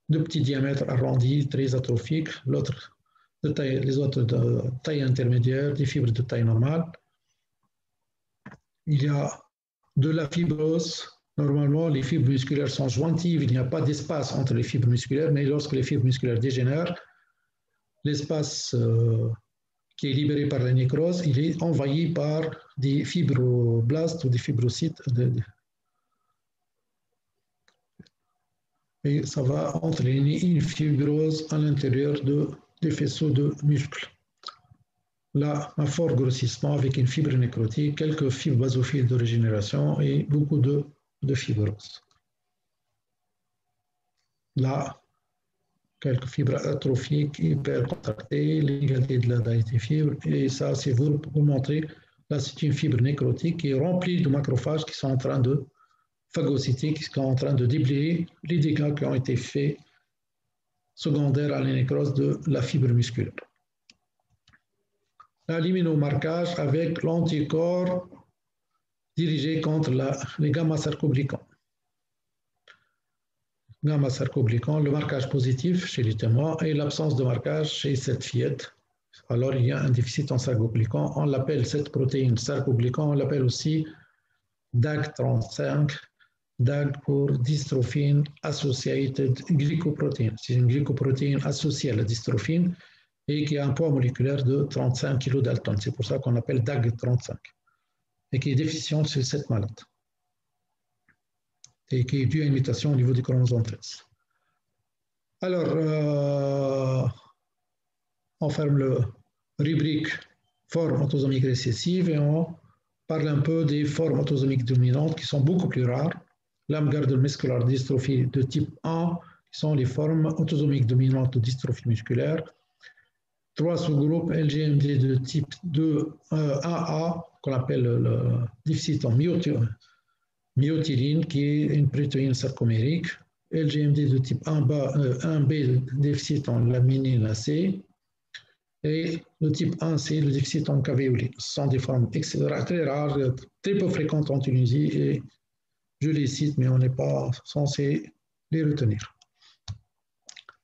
de petit diamètre arrondi, très atrophiques, les autres de taille intermédiaire, des fibres de taille normale. Il y a de la fibrose. Normalement, les fibres musculaires sont jointives, il n'y a pas d'espace entre les fibres musculaires, mais lorsque les fibres musculaires dégénèrent, l'espace qui est libéré par la nécrose, il est envahi par des fibroblastes ou des fibrocytes. Et ça va entraîner une fibrose à l'intérieur des faisceaux de muscles. Là, un fort grossissement avec une fibre nécrotique, quelques fibres basophiles de régénération et beaucoup de fibrose. Là, quelques fibres atrophiques hypercontractées, l'égalité de la taille des fibres, et ça, c'est pour vous montrer. Là, c'est une fibre nécrotique qui est remplie de macrophages qui sont en train de phagocyter, qui sont en train de déblayer les dégâts qui ont été faits secondaires à la nécrose de la fibre musculaire. L'immunomarquage avec l'anticorps dirigé contre les gamma-sarcoglycans. Gamma-sarcoglycans, le marquage positif chez les témoins et l'absence de marquage chez cette fillette. Alors, il y a un déficit en sarcoglycans. On l'appelle cette protéine sarcoglycan, on l'appelle aussi DAG35, DAG pour dystrophine associated glycoprotein. C'est une glycoprotéine associée à la dystrophine et qui a un poids moléculaire de 35 kg Dalton. C'est pour ça qu'on l'appelle DAG35 et qui est déficiente chez cette malade et qui est due à une mutation au niveau du chromosome 13. Alors, on ferme le rubrique forme autosomique récessive et on parle un peu des formes autosomiques dominantes qui sont beaucoup plus rares. Lamb-Girdle muscular dystrophie de type 1, qui sont les formes autosomiques dominantes de dystrophie musculaire. 3 sous-groupes LGMD de type 2 AA, qu'on appelle le déficit en myothyline, qui est une protéine sarcomérique. LGMD de type 1B, déficit en laminine AC. Et le type 1C, le déficit en cavéoline. Ce sont des formes très rares, très peu fréquentes en Tunisie, et je les cite, mais on n'est pas censé les retenir.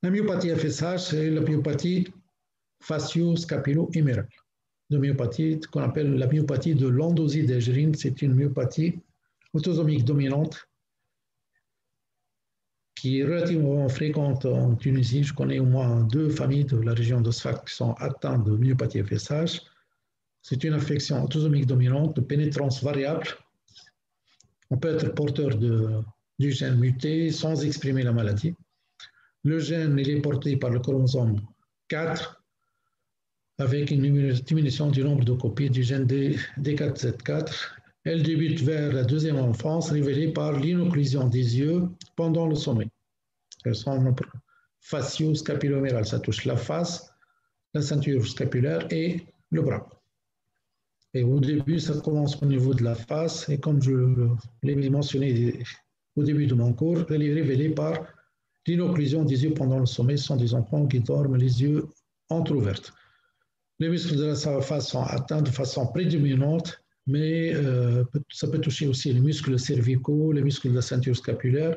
La myopathie FSH, c'est la myopathie facio-scapulo-humérale. De myopathie qu'on appelle la myopathie de Landausi-Dejerine, c'est une myopathie autosomique dominante qui est relativement fréquente en Tunisie. Je connais au moins 2 familles de la région de Sfax qui sont atteintes de myopathie FSH. C'est une affection autosomique dominante de pénétrance variable. On peut être porteur du gène muté sans exprimer la maladie. Le gène il est porté par le chromosome 4 avec une diminution du nombre de copies du gène D4Z4. Elle débute vers la 2e enfance, révélée par l'inocclusion des yeux pendant le sommeil. Elles sont facio-scapulo-humérales, ça touche la face, la ceinture scapulaire et le bras. Et au début, ça commence au niveau de la face, et comme je l'ai mentionné au début de mon cours, elle est révélée par l'inocclusion des yeux pendant le sommeil. Ce sont des enfants qui dorment les yeux entrouverts. Les muscles de la face sont atteints de façon prédominante, mais ça peut toucher aussi les muscles cervicaux, les muscles de la ceinture scapulaire.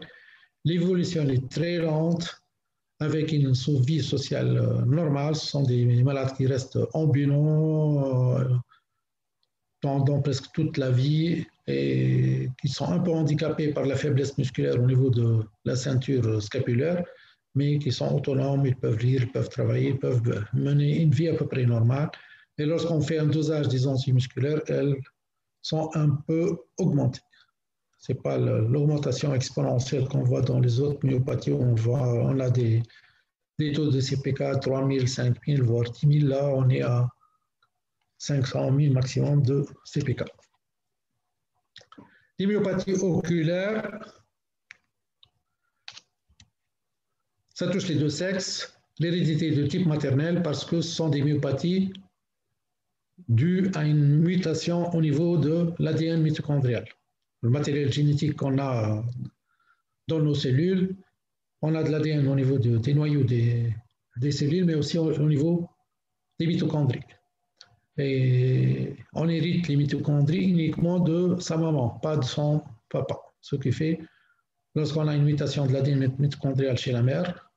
L'évolution est très lente, avec une vie sociale normale. Ce sont des malades qui restent ambulants pendant presque toute la vie et qui sont un peu handicapés par la faiblesse musculaire au niveau de la ceinture scapulaire, mais qui sont autonomes, ils peuvent lire, ils peuvent travailler, ils peuvent mener une vie à peu près normale. Et lorsqu'on fait un dosage des enzymes musculaires, elles sont un peu augmentées. Ce n'est pas l'augmentation exponentielle qu'on voit dans les autres myopathies où on a des taux de CPK 3000, 5000, voire 10 000. Là, on est à 500 000 maximum de CPK. Les myopathies oculaires, ça touche les 2 sexes. L'hérédité de type maternel parce que ce sont des myopathies dues à une mutation au niveau de l'ADN mitochondrial. Le matériel génétique qu'on a dans nos cellules, on a de l'ADN au niveau des noyaux des cellules, mais aussi au niveau des mitochondries. Et on hérite les mitochondries uniquement de sa maman, pas de son papa. Ce qui fait, lorsqu'on a une mutation de l'ADN mitochondrial chez la mère,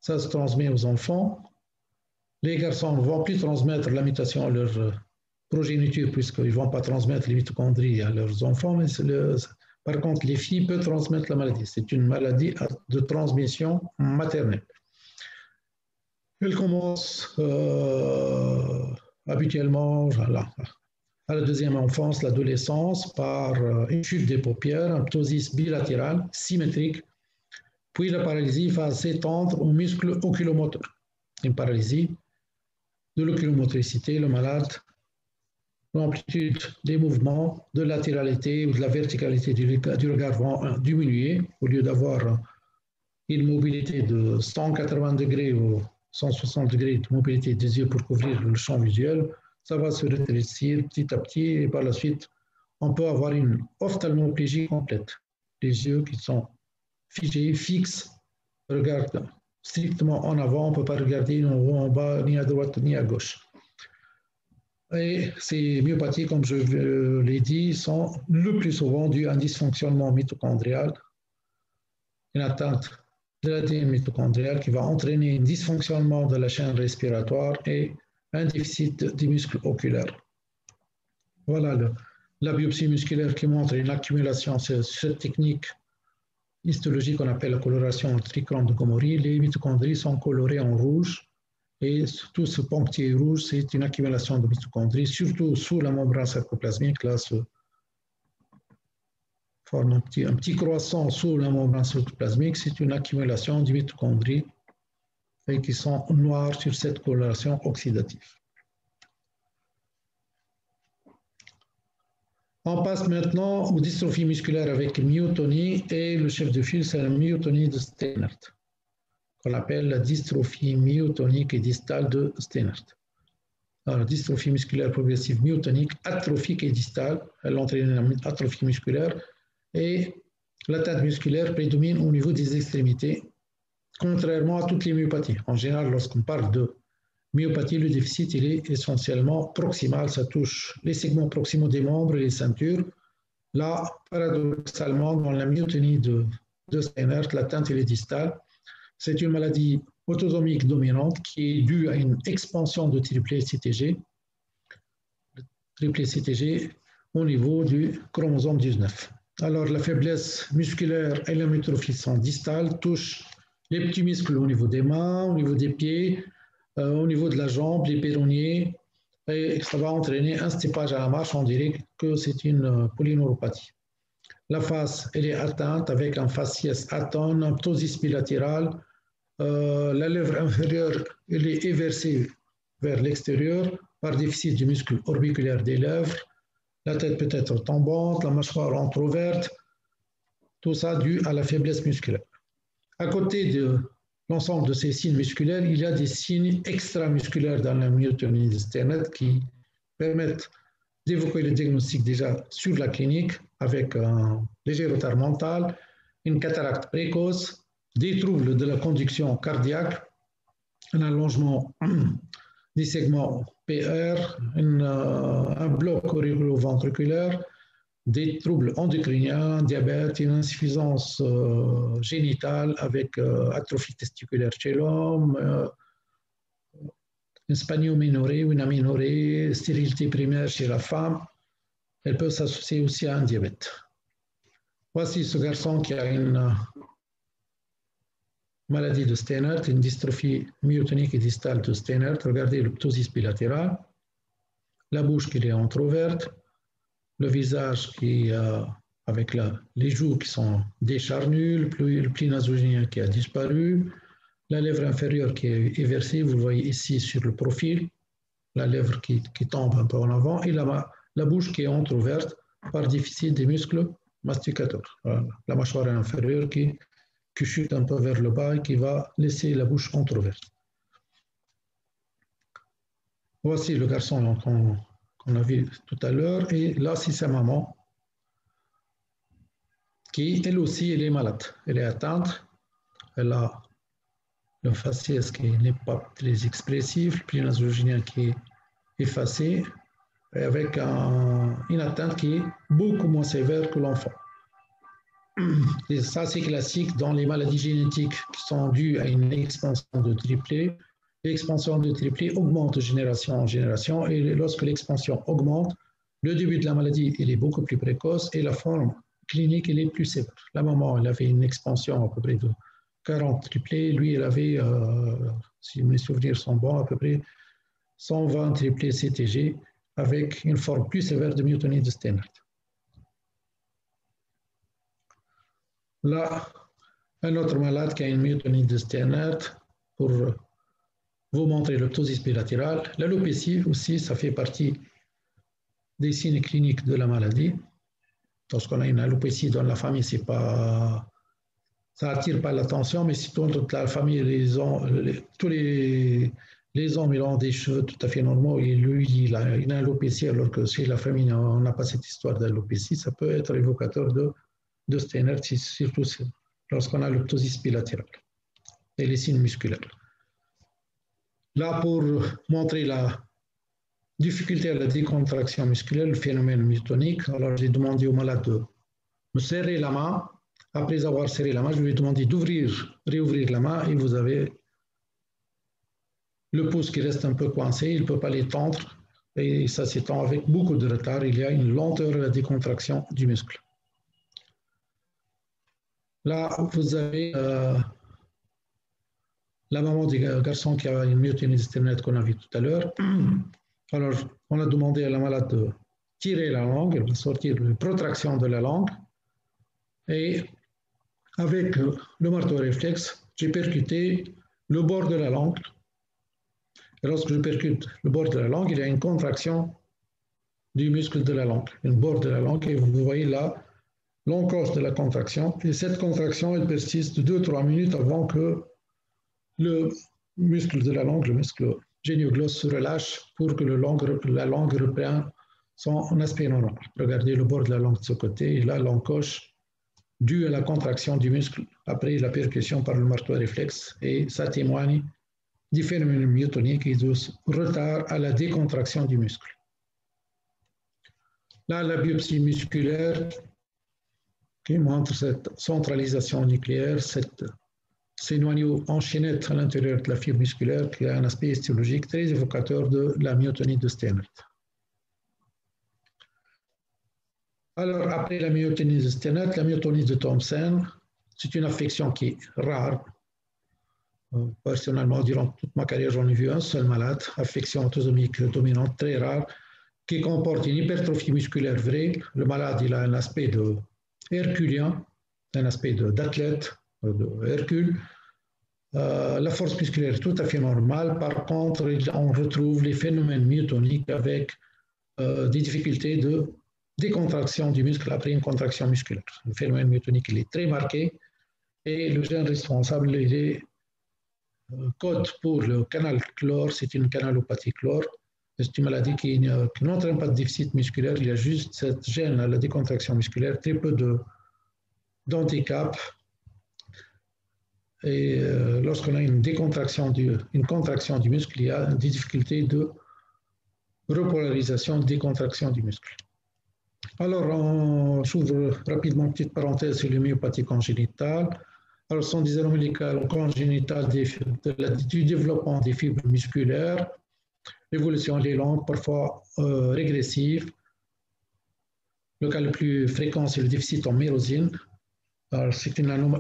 ça se transmet aux enfants. Les garçons ne vont plus transmettre la mutation à leur progéniture, puisqu'ils ne vont pas transmettre les mitochondries à leurs enfants, mais par contre, les filles peuvent transmettre la maladie. C'est une maladie de transmission maternelle. Elle commence habituellement voilà, à la deuxième enfance, l'adolescence, par une chute des paupières, un ptosis bilatéral, symétrique, puis la paralysie va s'étendre aux muscles oculomoteurs. Une paralysie de l'oculomotricité, le malade, l'amplitude des mouvements, de latéralité ou de la verticalité du regard vont diminuer. Au lieu d'avoir une mobilité de 180 degrés ou 160 degrés de mobilité des yeux pour couvrir le champ visuel, ça va se rétrécir petit à petit et par la suite, on peut avoir une ophtalmoplégie complète. Les yeux qui sont figés, fixes, regardent strictement en avant, on ne peut pas regarder en haut, en bas, ni à droite, ni à gauche. Et ces myopathies, comme je l'ai dit, sont le plus souvent dues à un dysfonctionnement mitochondrial, une atteinte de l'ADN mitochondrial qui va entraîner un dysfonctionnement de la chaîne respiratoire et un déficit des muscles oculaires. Voilà la biopsie musculaire qui montre une accumulation, cette technique histologique qu'on appelle la coloration trichrome de Gomori. Les mitochondries sont colorées en rouge et tout ce ponctué rouge, c'est une accumulation de mitochondries, surtout sous la membrane sarcoplasmique. Là, se forme un petit croissant sous la membrane sarcoplasmique, c'est une accumulation de mitochondries et qui sont noires sur cette coloration oxydative. On passe maintenant aux dystrophies musculaires avec myotonie et le chef de file, c'est la myotonie de Steinert, qu'on appelle la dystrophie myotonique et distale de Steinert. Alors, la dystrophie musculaire progressive myotonique, atrophique et distale, elle entraîne une atrophie musculaire et l'atteinte musculaire prédomine au niveau des extrémités, contrairement à toutes les myopathies. En général, lorsqu'on parle de myopathie, le déficit, il est essentiellement proximal, ça touche les segments proximaux des membres et les ceintures. Là, paradoxalement, dans la myotonie de Steinert, l'atteinte est distale. C'est une maladie autosomique dominante qui est due à une expansion de triplet CTG, le triplet CTG au niveau du chromosome 19. Alors, la faiblesse musculaire et l'amyotrophie sont distales, touchent les petits muscles au niveau des mains, au niveau des pieds, au niveau de la jambe, les péronniers, et ça va entraîner un stépage à la marche. On dirait que c'est une polyneuropathie. La face, elle est atteinte avec un faciès atone, un ptosis bilatéral. La lèvre inférieure, elle est éversée vers l'extérieur par déficit du muscle orbiculaire des lèvres. La tête peut être tombante, la mâchoire entrouverte. Tout ça dû à la faiblesse musculaire. À côté de l'ensemble de ces signes musculaires, il y a des signes extramusculaires dans la myotonie de Steinert qui permettent d'évoquer le diagnostic déjà sur la clinique avec un léger retard mental, une cataracte précoce, des troubles de la conduction cardiaque, un allongement des segments PR, un bloc auriculo-ventriculaire, des troubles endocriniens, diabète, une insuffisance génitale avec atrophie testiculaire chez l'homme, une spanioménorrhée ou une aménorrhée, stérilité primaire chez la femme. Elle peut s'associer aussi à un diabète. Voici ce garçon qui a une maladie de Steinert, une dystrophie myotonique et distale de Steinert. Regardez le ptosis bilatéral, la bouche qui est entrouverte, le visage qui, avec les joues qui sont décharnues, le pli nasogénien qui a disparu, la lèvre inférieure qui est éversée, vous le voyez ici sur le profil, la lèvre qui tombe un peu en avant, et la bouche qui est entrouverte par déficit des muscles masticateurs. Voilà. La mâchoire inférieure qui chute un peu vers le bas et qui va laisser la bouche entrouverte. Voici le garçon qu'on a vu tout à l'heure, et là, c'est sa maman, qui, elle aussi, elle est malade. Elle est atteinte, elle a le faciès qui n'est pas très expressif, le pli nasogénien qui est effacé, et avec une atteinte qui est beaucoup moins sévère que l'enfant. Et ça, c'est classique dans les maladies génétiques qui sont dues à une expansion de triplet. L'expansion de triplet augmente de génération en génération, et lorsque l'expansion augmente, le début de la maladie il est beaucoup plus précoce et la forme clinique elle est plus sévère. La maman, elle avait une expansion à peu près de 40 triplets, lui, il avait, si mes souvenirs sont bons, à peu près 120 triplé CTG avec une forme plus sévère de myotonie de Steinert. Là, un autre malade qui a une myotonie de Steinert, pour vous montrer le ptosis bilatérale. L'alopécie aussi, ça fait partie des signes cliniques de la maladie. Lorsqu'on a une alopécie dans la famille, c'est pas, ça attire pas l'attention, mais si toute la famille, tous les hommes, ils ont des cheveux tout à fait normaux et lui, il a une alopécie, alors que chez la famille, on n'a pas cette histoire d'alopécie, ça peut être évocateur de Steinert, surtout lorsqu'on a le ptosis bilatéral et les signes musculaires. Là, pour montrer la difficulté à la décontraction musculaire, le phénomène myotonique, alors j'ai demandé au malade de me serrer la main. Après avoir serré la main, je lui ai demandé réouvrir la main et vous avez le pouce qui reste un peu coincé, il ne peut pas l'étendre et ça s'étend avec beaucoup de retard. Il y a une lenteur à la décontraction du muscle. Là, vous avez la maman du garçon qui a une myotonie de Steinert qu'on a vu tout à l'heure. Alors, on a demandé à la malade de tirer la langue, de sortir une protraction de la langue. Et avec le marteau réflexe, j'ai percuté le bord de la langue. Et lorsque je percute le bord de la langue, il y a une contraction du muscle de la langue, une bord de la langue. Et vous voyez là l'encoche de la contraction. Et cette contraction, elle persiste 2-3 minutes avant que le muscle de la langue, le muscle génioglosse se relâche pour que la langue reprenne son aspect normal. Regardez le bord de la langue de ce côté, et là l'encoche due à la contraction du muscle après la percussion par le marteau réflexe, et ça témoigne du phénomène myotonique et du retard à la décontraction du muscle. Là, la biopsie musculaire qui montre cette centralisation nucléaire, ces noyaux en chaînette à l'intérieur de la fibre musculaire qui a un aspect histologique très évocateur de la myotonie de Steinert. Alors, après la myotonie de Steinert, la myotonie de Thomsen, c'est une affection qui est rare. Personnellement, durant toute ma carrière, j'en ai vu un seul malade, affection autosomique dominante très rare, qui comporte une hypertrophie musculaire vraie. Le malade, il a un aspect de herculien, un aspect d'athlète, de Hercule. La force musculaire est tout à fait normale. Par contre, on retrouve les phénomènes myotoniques avec des difficultés de décontraction du muscle après une contraction musculaire. Le phénomène myotonique il est très marqué et le gène responsable il est code pour le canal chlore, c'est une canalopathie chlore. C'est une maladie qui n'entraîne pas de déficit musculaire, il y a juste cette gène à la décontraction musculaire, très peu d'handicap. Et lorsqu'on a une contraction du muscle, il y a des difficultés de repolarisation, de décontraction du muscle. Alors, j'ouvre rapidement une petite parenthèse sur les myopathies congénitales. Alors, ce sont des anomalies congénitales du développement des fibres musculaires, l'évolution des langues, parfois régressive. Le cas le plus fréquent, c'est le déficit en myrosine. C'est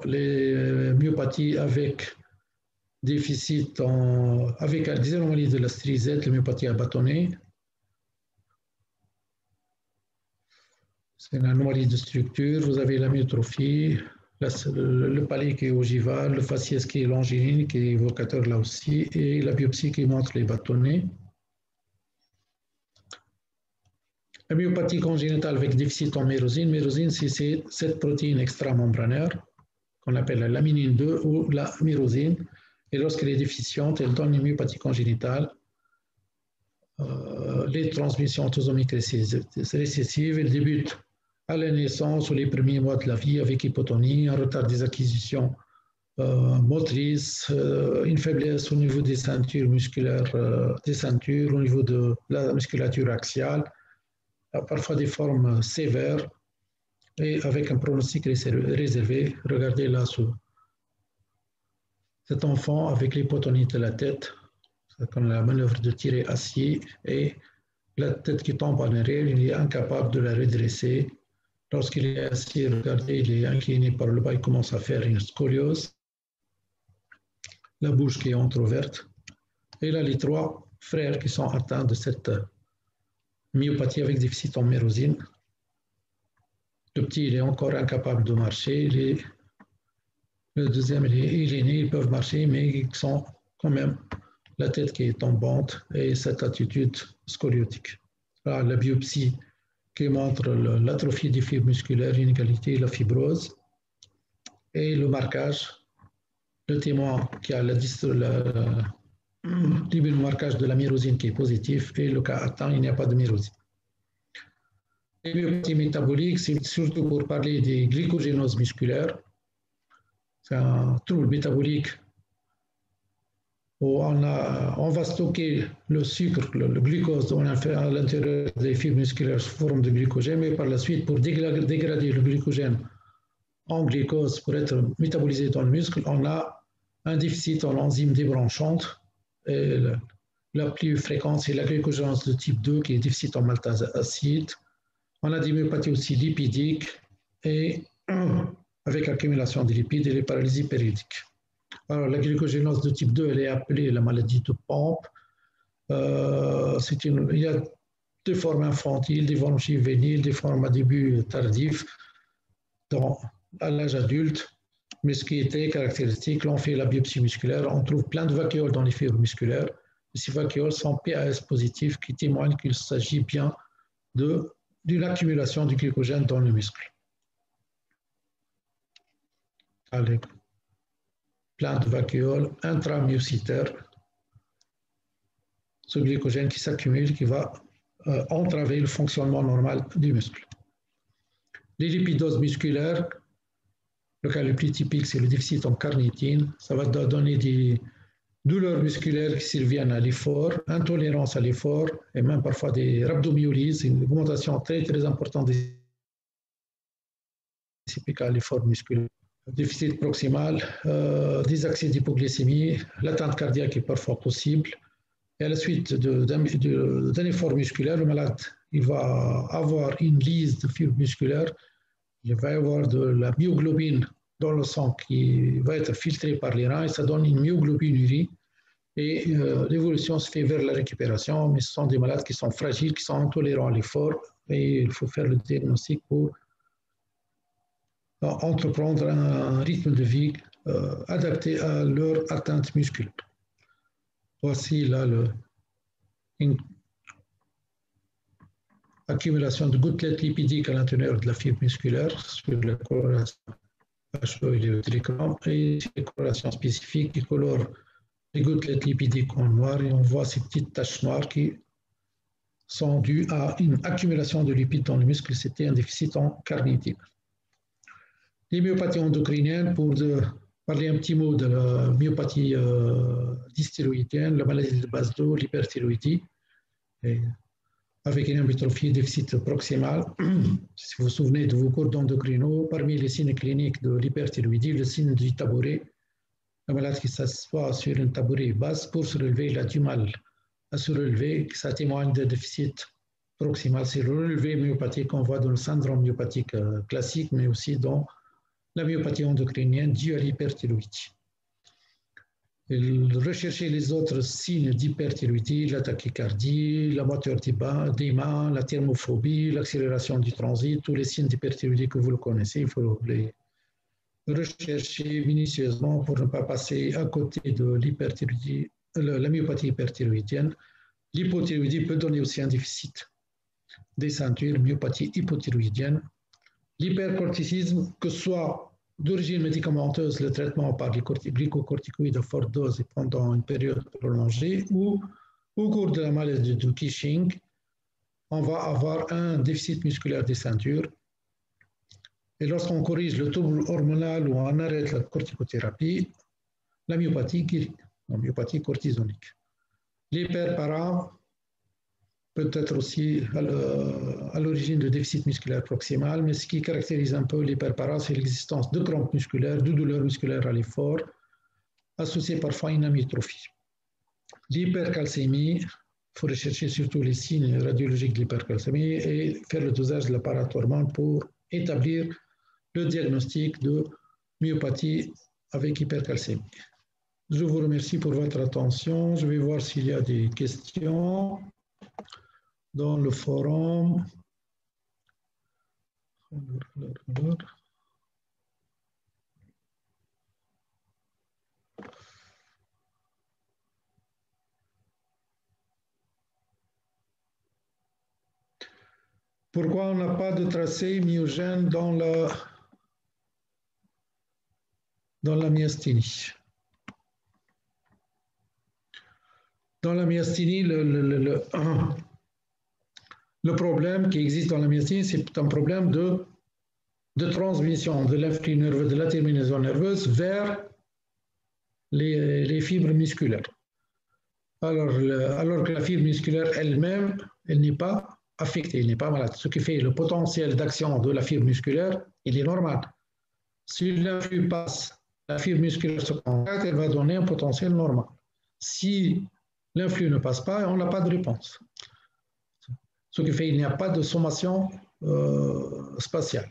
les myopathies avec déficit avec des anomalies de la strisette, la myopathie à bâtonnet. C'est une anomalie de structure. Vous avez la myotrophie, le palais qui est ogival, le faciès qui est longiligne, qui est évocateur là aussi, et la biopsie qui montre les bâtonnets. La myopathie congénitale avec déficit en myrosine. Myrosine, c'est cette protéine extramembranaire qu'on appelle la laminine 2 ou la myrosine. Et lorsqu'elle est déficiente, elle donne une myopathie congénitale. Les transmissions autosomiques récessives, elles débutent à la naissance ou les premiers mois de la vie avec hypotonie, un retard des acquisitions motrices, une faiblesse au niveau des ceintures musculaires, au niveau de la musculature axiale, parfois des formes sévères et avec un pronostic réservé. Regardez là cet enfant avec l'hypotonie de la tête, comme la manœuvre de tirer acier et la tête qui tombe en arrière, il est incapable de la redresser. Lorsqu'il est assis, regardez, il est incliné par le bas, il commence à faire une scoliose. La bouche qui est entrouverte. Et là, les trois frères qui sont atteints de cette myopathie avec déficit en myrosine. Le petit, il est encore incapable de marcher. Le deuxième, il est né, ils peuvent marcher, mais ils sont quand même la tête qui est tombante et cette attitude scoliotique. Là, la biopsie qui montre l'atrophie des fibres musculaires, l'inégalité, la fibrose, et le marquage, le témoin qui a le marquage de la myrosine qui est positif, et le cas atteint, il n'y a pas de myrosine. Les myopathies métaboliques, c'est surtout pour parler des glycogénoses musculaires. C'est un trouble métabolique où on va stocker le sucre, le glucose à l'intérieur des fibres musculaires sous forme de glycogène, mais par la suite, pour dégrader le glycogène en glucose pour être métabolisé dans le muscle, on a un déficit en l'enzyme débranchante. Et la plus fréquente, c'est la glycogénose de type 2 qui est déficit en maltase acide. On a des myopathies aussi lipidiques et avec accumulation des lipides et les paralysies périodiques. Alors, la glycogénose de type 2, elle est appelée la maladie de Pompe. Il y a des formes infantiles, des formes juvéniles, des formes à début tardif à l'âge adulte. Mais ce qui était caractéristique, l'on fait la biopsie musculaire, on trouve plein de vacuoles dans les fibres musculaires. Et ces vacuoles sont PAS positifs qui témoignent qu'il s'agit bien d'une accumulation du glycogène dans le muscle. Allez. Plein de vacuoles intramyocitaires, ce glycogène qui s'accumule, qui va entraver le fonctionnement normal du muscle. Les lipidoses musculaires, le cas le plus typique, c'est le déficit en carnitine. Ça va donner des douleurs musculaires qui surviennent à l'effort, intolérance à l'effort, et même parfois des rhabdomyolyses, une augmentation très, très importante des CPK à l'effort musculaire. Déficit proximal, des accès d'hypoglycémie, l'atteinte cardiaque est parfois possible. Et à la suite d'un effort musculaire, le malade il va avoir une lyse de fibres musculaires, il va y avoir de la myoglobine dans le sang qui va être filtrée par les reins et ça donne une myoglobinurie. Et l'évolution se fait vers la récupération, mais ce sont des malades qui sont fragiles, qui sont intolérants à l'effort et il faut faire le diagnostic pour entreprendre un rythme de vie adapté à leur atteinte musculaire. Voici là une accumulation de gouttelettes lipidiques à l'intérieur de la fibre musculaire sur la coloration HE et l'électrogramme et les colorations spécifiques qui colorent les gouttelettes lipidiques en noir et on voit ces petites taches noires qui sont dues à une accumulation de lipides dans le muscle, c'était un déficit en carnitine. Les myopathies endocriniennes, pour parler un petit mot de la myopathie dysthyroïdienne, la maladie de base d'eau, l'hyperthyroïdie, avec une hypertrophie déficit proximal. Si vous vous souvenez de vos cours d'endocrino, parmi les signes cliniques de l'hyperthyroïdie, le signe du tabouret, le malade qui s'assoit sur un tabouret basse pour se relever, il a du mal à se relever, ça témoigne de déficit proximal. C'est le relevé myopathique qu'on voit dans le syndrome myopathique classique, mais aussi dans la myopathie endocrinienne due à l'hyperthyroïdie. Rechercher les autres signes d'hyperthyroïdie, la tachycardie, la moiteur des mains, la thermophobie, l'accélération du transit, tous les signes d'hyperthyroïdie que vous le connaissez, il faut les rechercher minutieusement pour ne pas passer à côté de l'hyperthyroïdie, la myopathie hyperthyroïdienne. L'hypothyroïdie peut donner aussi un déficit des ceintures, myopathie hypothyroïdienne. L'hypercorticisme, que ce soit d'origine médicamenteuse, le traitement par les glycocorticoïdes à forte dose et pendant une période prolongée, ou au cours de la maladie de Cushing, on va avoir un déficit musculaire des ceintures. Et lorsqu'on corrige le trouble hormonal ou on arrête la corticothérapie, la myopathie guérit, la myopathie cortisonique. L'hyperpara peut être aussi à l'origine de déficit musculaire proximal, mais ce qui caractérise un peu l'hyperpara, c'est l'existence de crampes musculaires, de douleurs musculaires à l'effort, associées parfois à une amyotrophie. L'hypercalcémie, il faut rechercher surtout les signes radiologiques de l'hypercalcémie et faire le dosage de la parathormone pour établir le diagnostic de myopathie avec hypercalcémie. Je vous remercie pour votre attention. Je vais voir s'il y a des questions dans le forum. Pourquoi on n'a pas de tracé myogène dans la myasthénie? Dans la myasthénie, le problème qui existe dans la myasthénie, c'est un problème de transmission de l'influx nerveux, de la terminaison nerveuse vers les fibres musculaires. Alors que la fibre musculaire elle-même, elle n'est pas affectée, elle n'est pas malade. Ce qui fait le potentiel d'action de la fibre musculaire, il est normal. Si l'influx passe, la fibre musculaire se contracte, elle va donner un potentiel normal. Si l'influx ne passe pas, on n'a pas de réponse. Ce qui fait qu'il n'y a pas de sommation spatiale.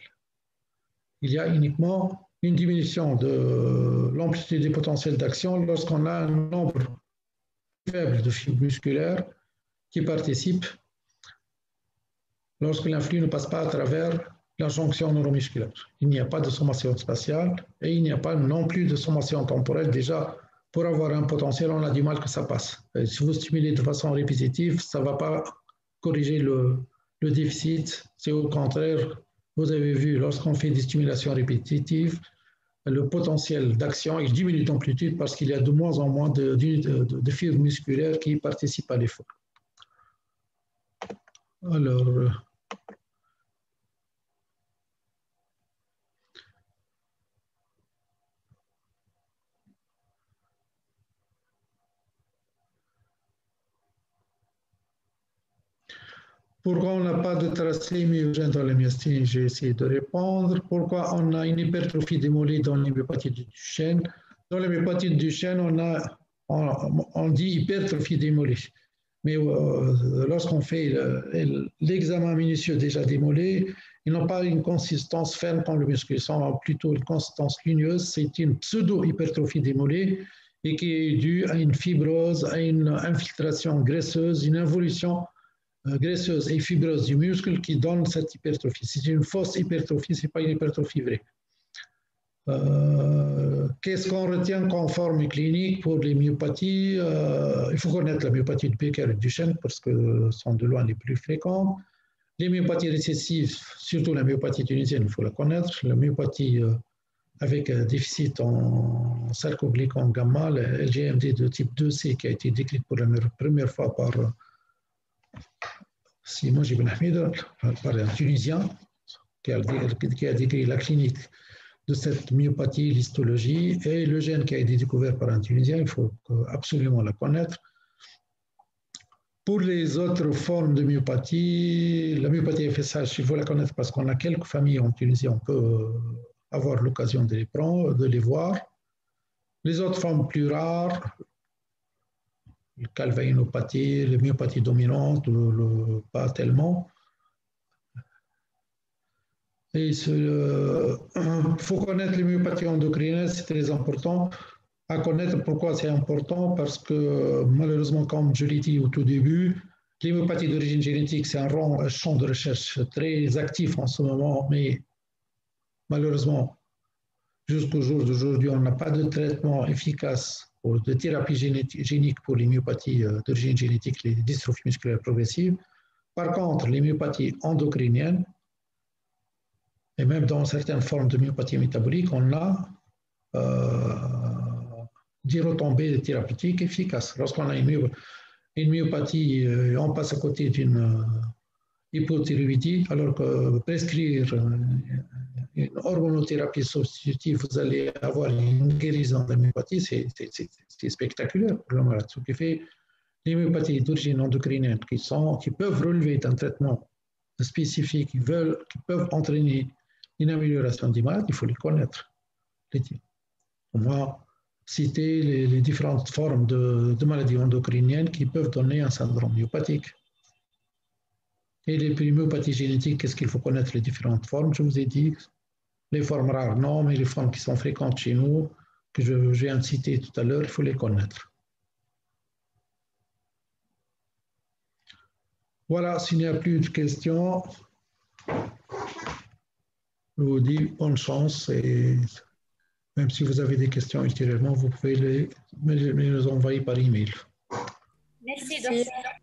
Il y a uniquement une diminution de l'amplitude des potentiels d'action lorsqu'on a un nombre faible de fibres musculaires qui participent lorsque l'influx ne passe pas à travers la jonction neuromusculaire. Il n'y a pas de sommation spatiale et il n'y a pas non plus de sommation temporelle. Déjà, pour avoir un potentiel, on a du mal que ça passe. Et si vous stimulez de façon répétitive, ça ne va pas corriger le déficit. C'est au contraire, vous avez vu, lorsqu'on fait des stimulations répétitives, le potentiel d'action il diminue d'amplitude parce qu'il y a de moins en moins de fibres musculaires qui participent à l'effort. Alors, pourquoi on n'a pas de tracé myogène dans la myasthénie? J'ai essayé de répondre. Pourquoi on a une hypertrophie des mollets dans l'hémopathie du Duchenne? Dans l'hémopathie du Duchenne, on dit hypertrophie des mollets. Mais lorsqu'on fait l'examen minutieux déjà des mollets, ils n'ont pas une consistance ferme comme le muscle. Ils ont plutôt une consistance ligneuse. C'est une pseudo-hypertrophie des mollets et qui est due à une fibrose, à une infiltration graisseuse, une involution graisseuse et fibreuse du muscle qui donne cette hypertrophie. C'est une fausse hypertrophie, ce n'est pas une hypertrophie vraie. Qu'est-ce qu'on retient comme forme clinique pour les myopathies? Il faut connaître la myopathie de Becker et du Duchenne parce que ce sont de loin les plus fréquentes. Les myopathies récessives, surtout la myopathie tunisienne, il faut la connaître. La myopathie avec un déficit en sarcoglycan gamma, la LGMD de type 2C qui a été décrite pour la première fois par Simon Ibn Hamid, par un Tunisien qui a décrit la clinique de cette myopathie, l'histologie, et le gène qui a été découvert par un Tunisien, il faut absolument la connaître. Pour les autres formes de myopathie, la myopathie FSH, il faut la connaître parce qu'on a quelques familles en Tunisie, on peut avoir l'occasion de les prendre, de les voir. Les autres formes plus rares, le calvaïnopathie, la myopathie dominante, pas tellement. Et il faut connaître les myopathies endocriniennes, c'est très important à connaître. Pourquoi c'est important? Parce que malheureusement, comme je l'ai dit au tout début, les myopathies d'origine génétique, c'est un champ de recherche très actif en ce moment, mais malheureusement, jusqu'au jour d'aujourd'hui, on n'a pas de traitement efficace ou de thérapie génique pour les myopathies d'origine génétique, les dystrophies musculaires progressives. Par contre, les myopathies endocriniennes, et même dans certaines formes de myopathie métabolique, on a des retombées thérapeutiques efficaces. Lorsqu'on a une myopathie, on passe à côté d'une hypothyroïdie, alors que prescrire une hormonothérapie substitutive, vous allez avoir une guérison de la myopathie, c'est spectaculaire pour le malade. Ce qui fait les myopathies d'origine endocrinienne qui peuvent relever d'un traitement spécifique, qui peuvent entraîner une amélioration des malades, il faut les connaître. On va citer les différentes formes de maladies endocriniennes qui peuvent donner un syndrome myopathique. Et les myopathies génétiques, qu'est-ce qu'il faut connaître les différentes formes? Je vous ai dit, les formes rares, non, mais les formes qui sont fréquentes chez nous, que je viens de citer tout à l'heure, il faut les connaître. Voilà, s'il n'y a plus de questions, je vous dis bonne chance et même si vous avez des questions ultérieurement, vous pouvez me les envoyer par email. Merci, docteur.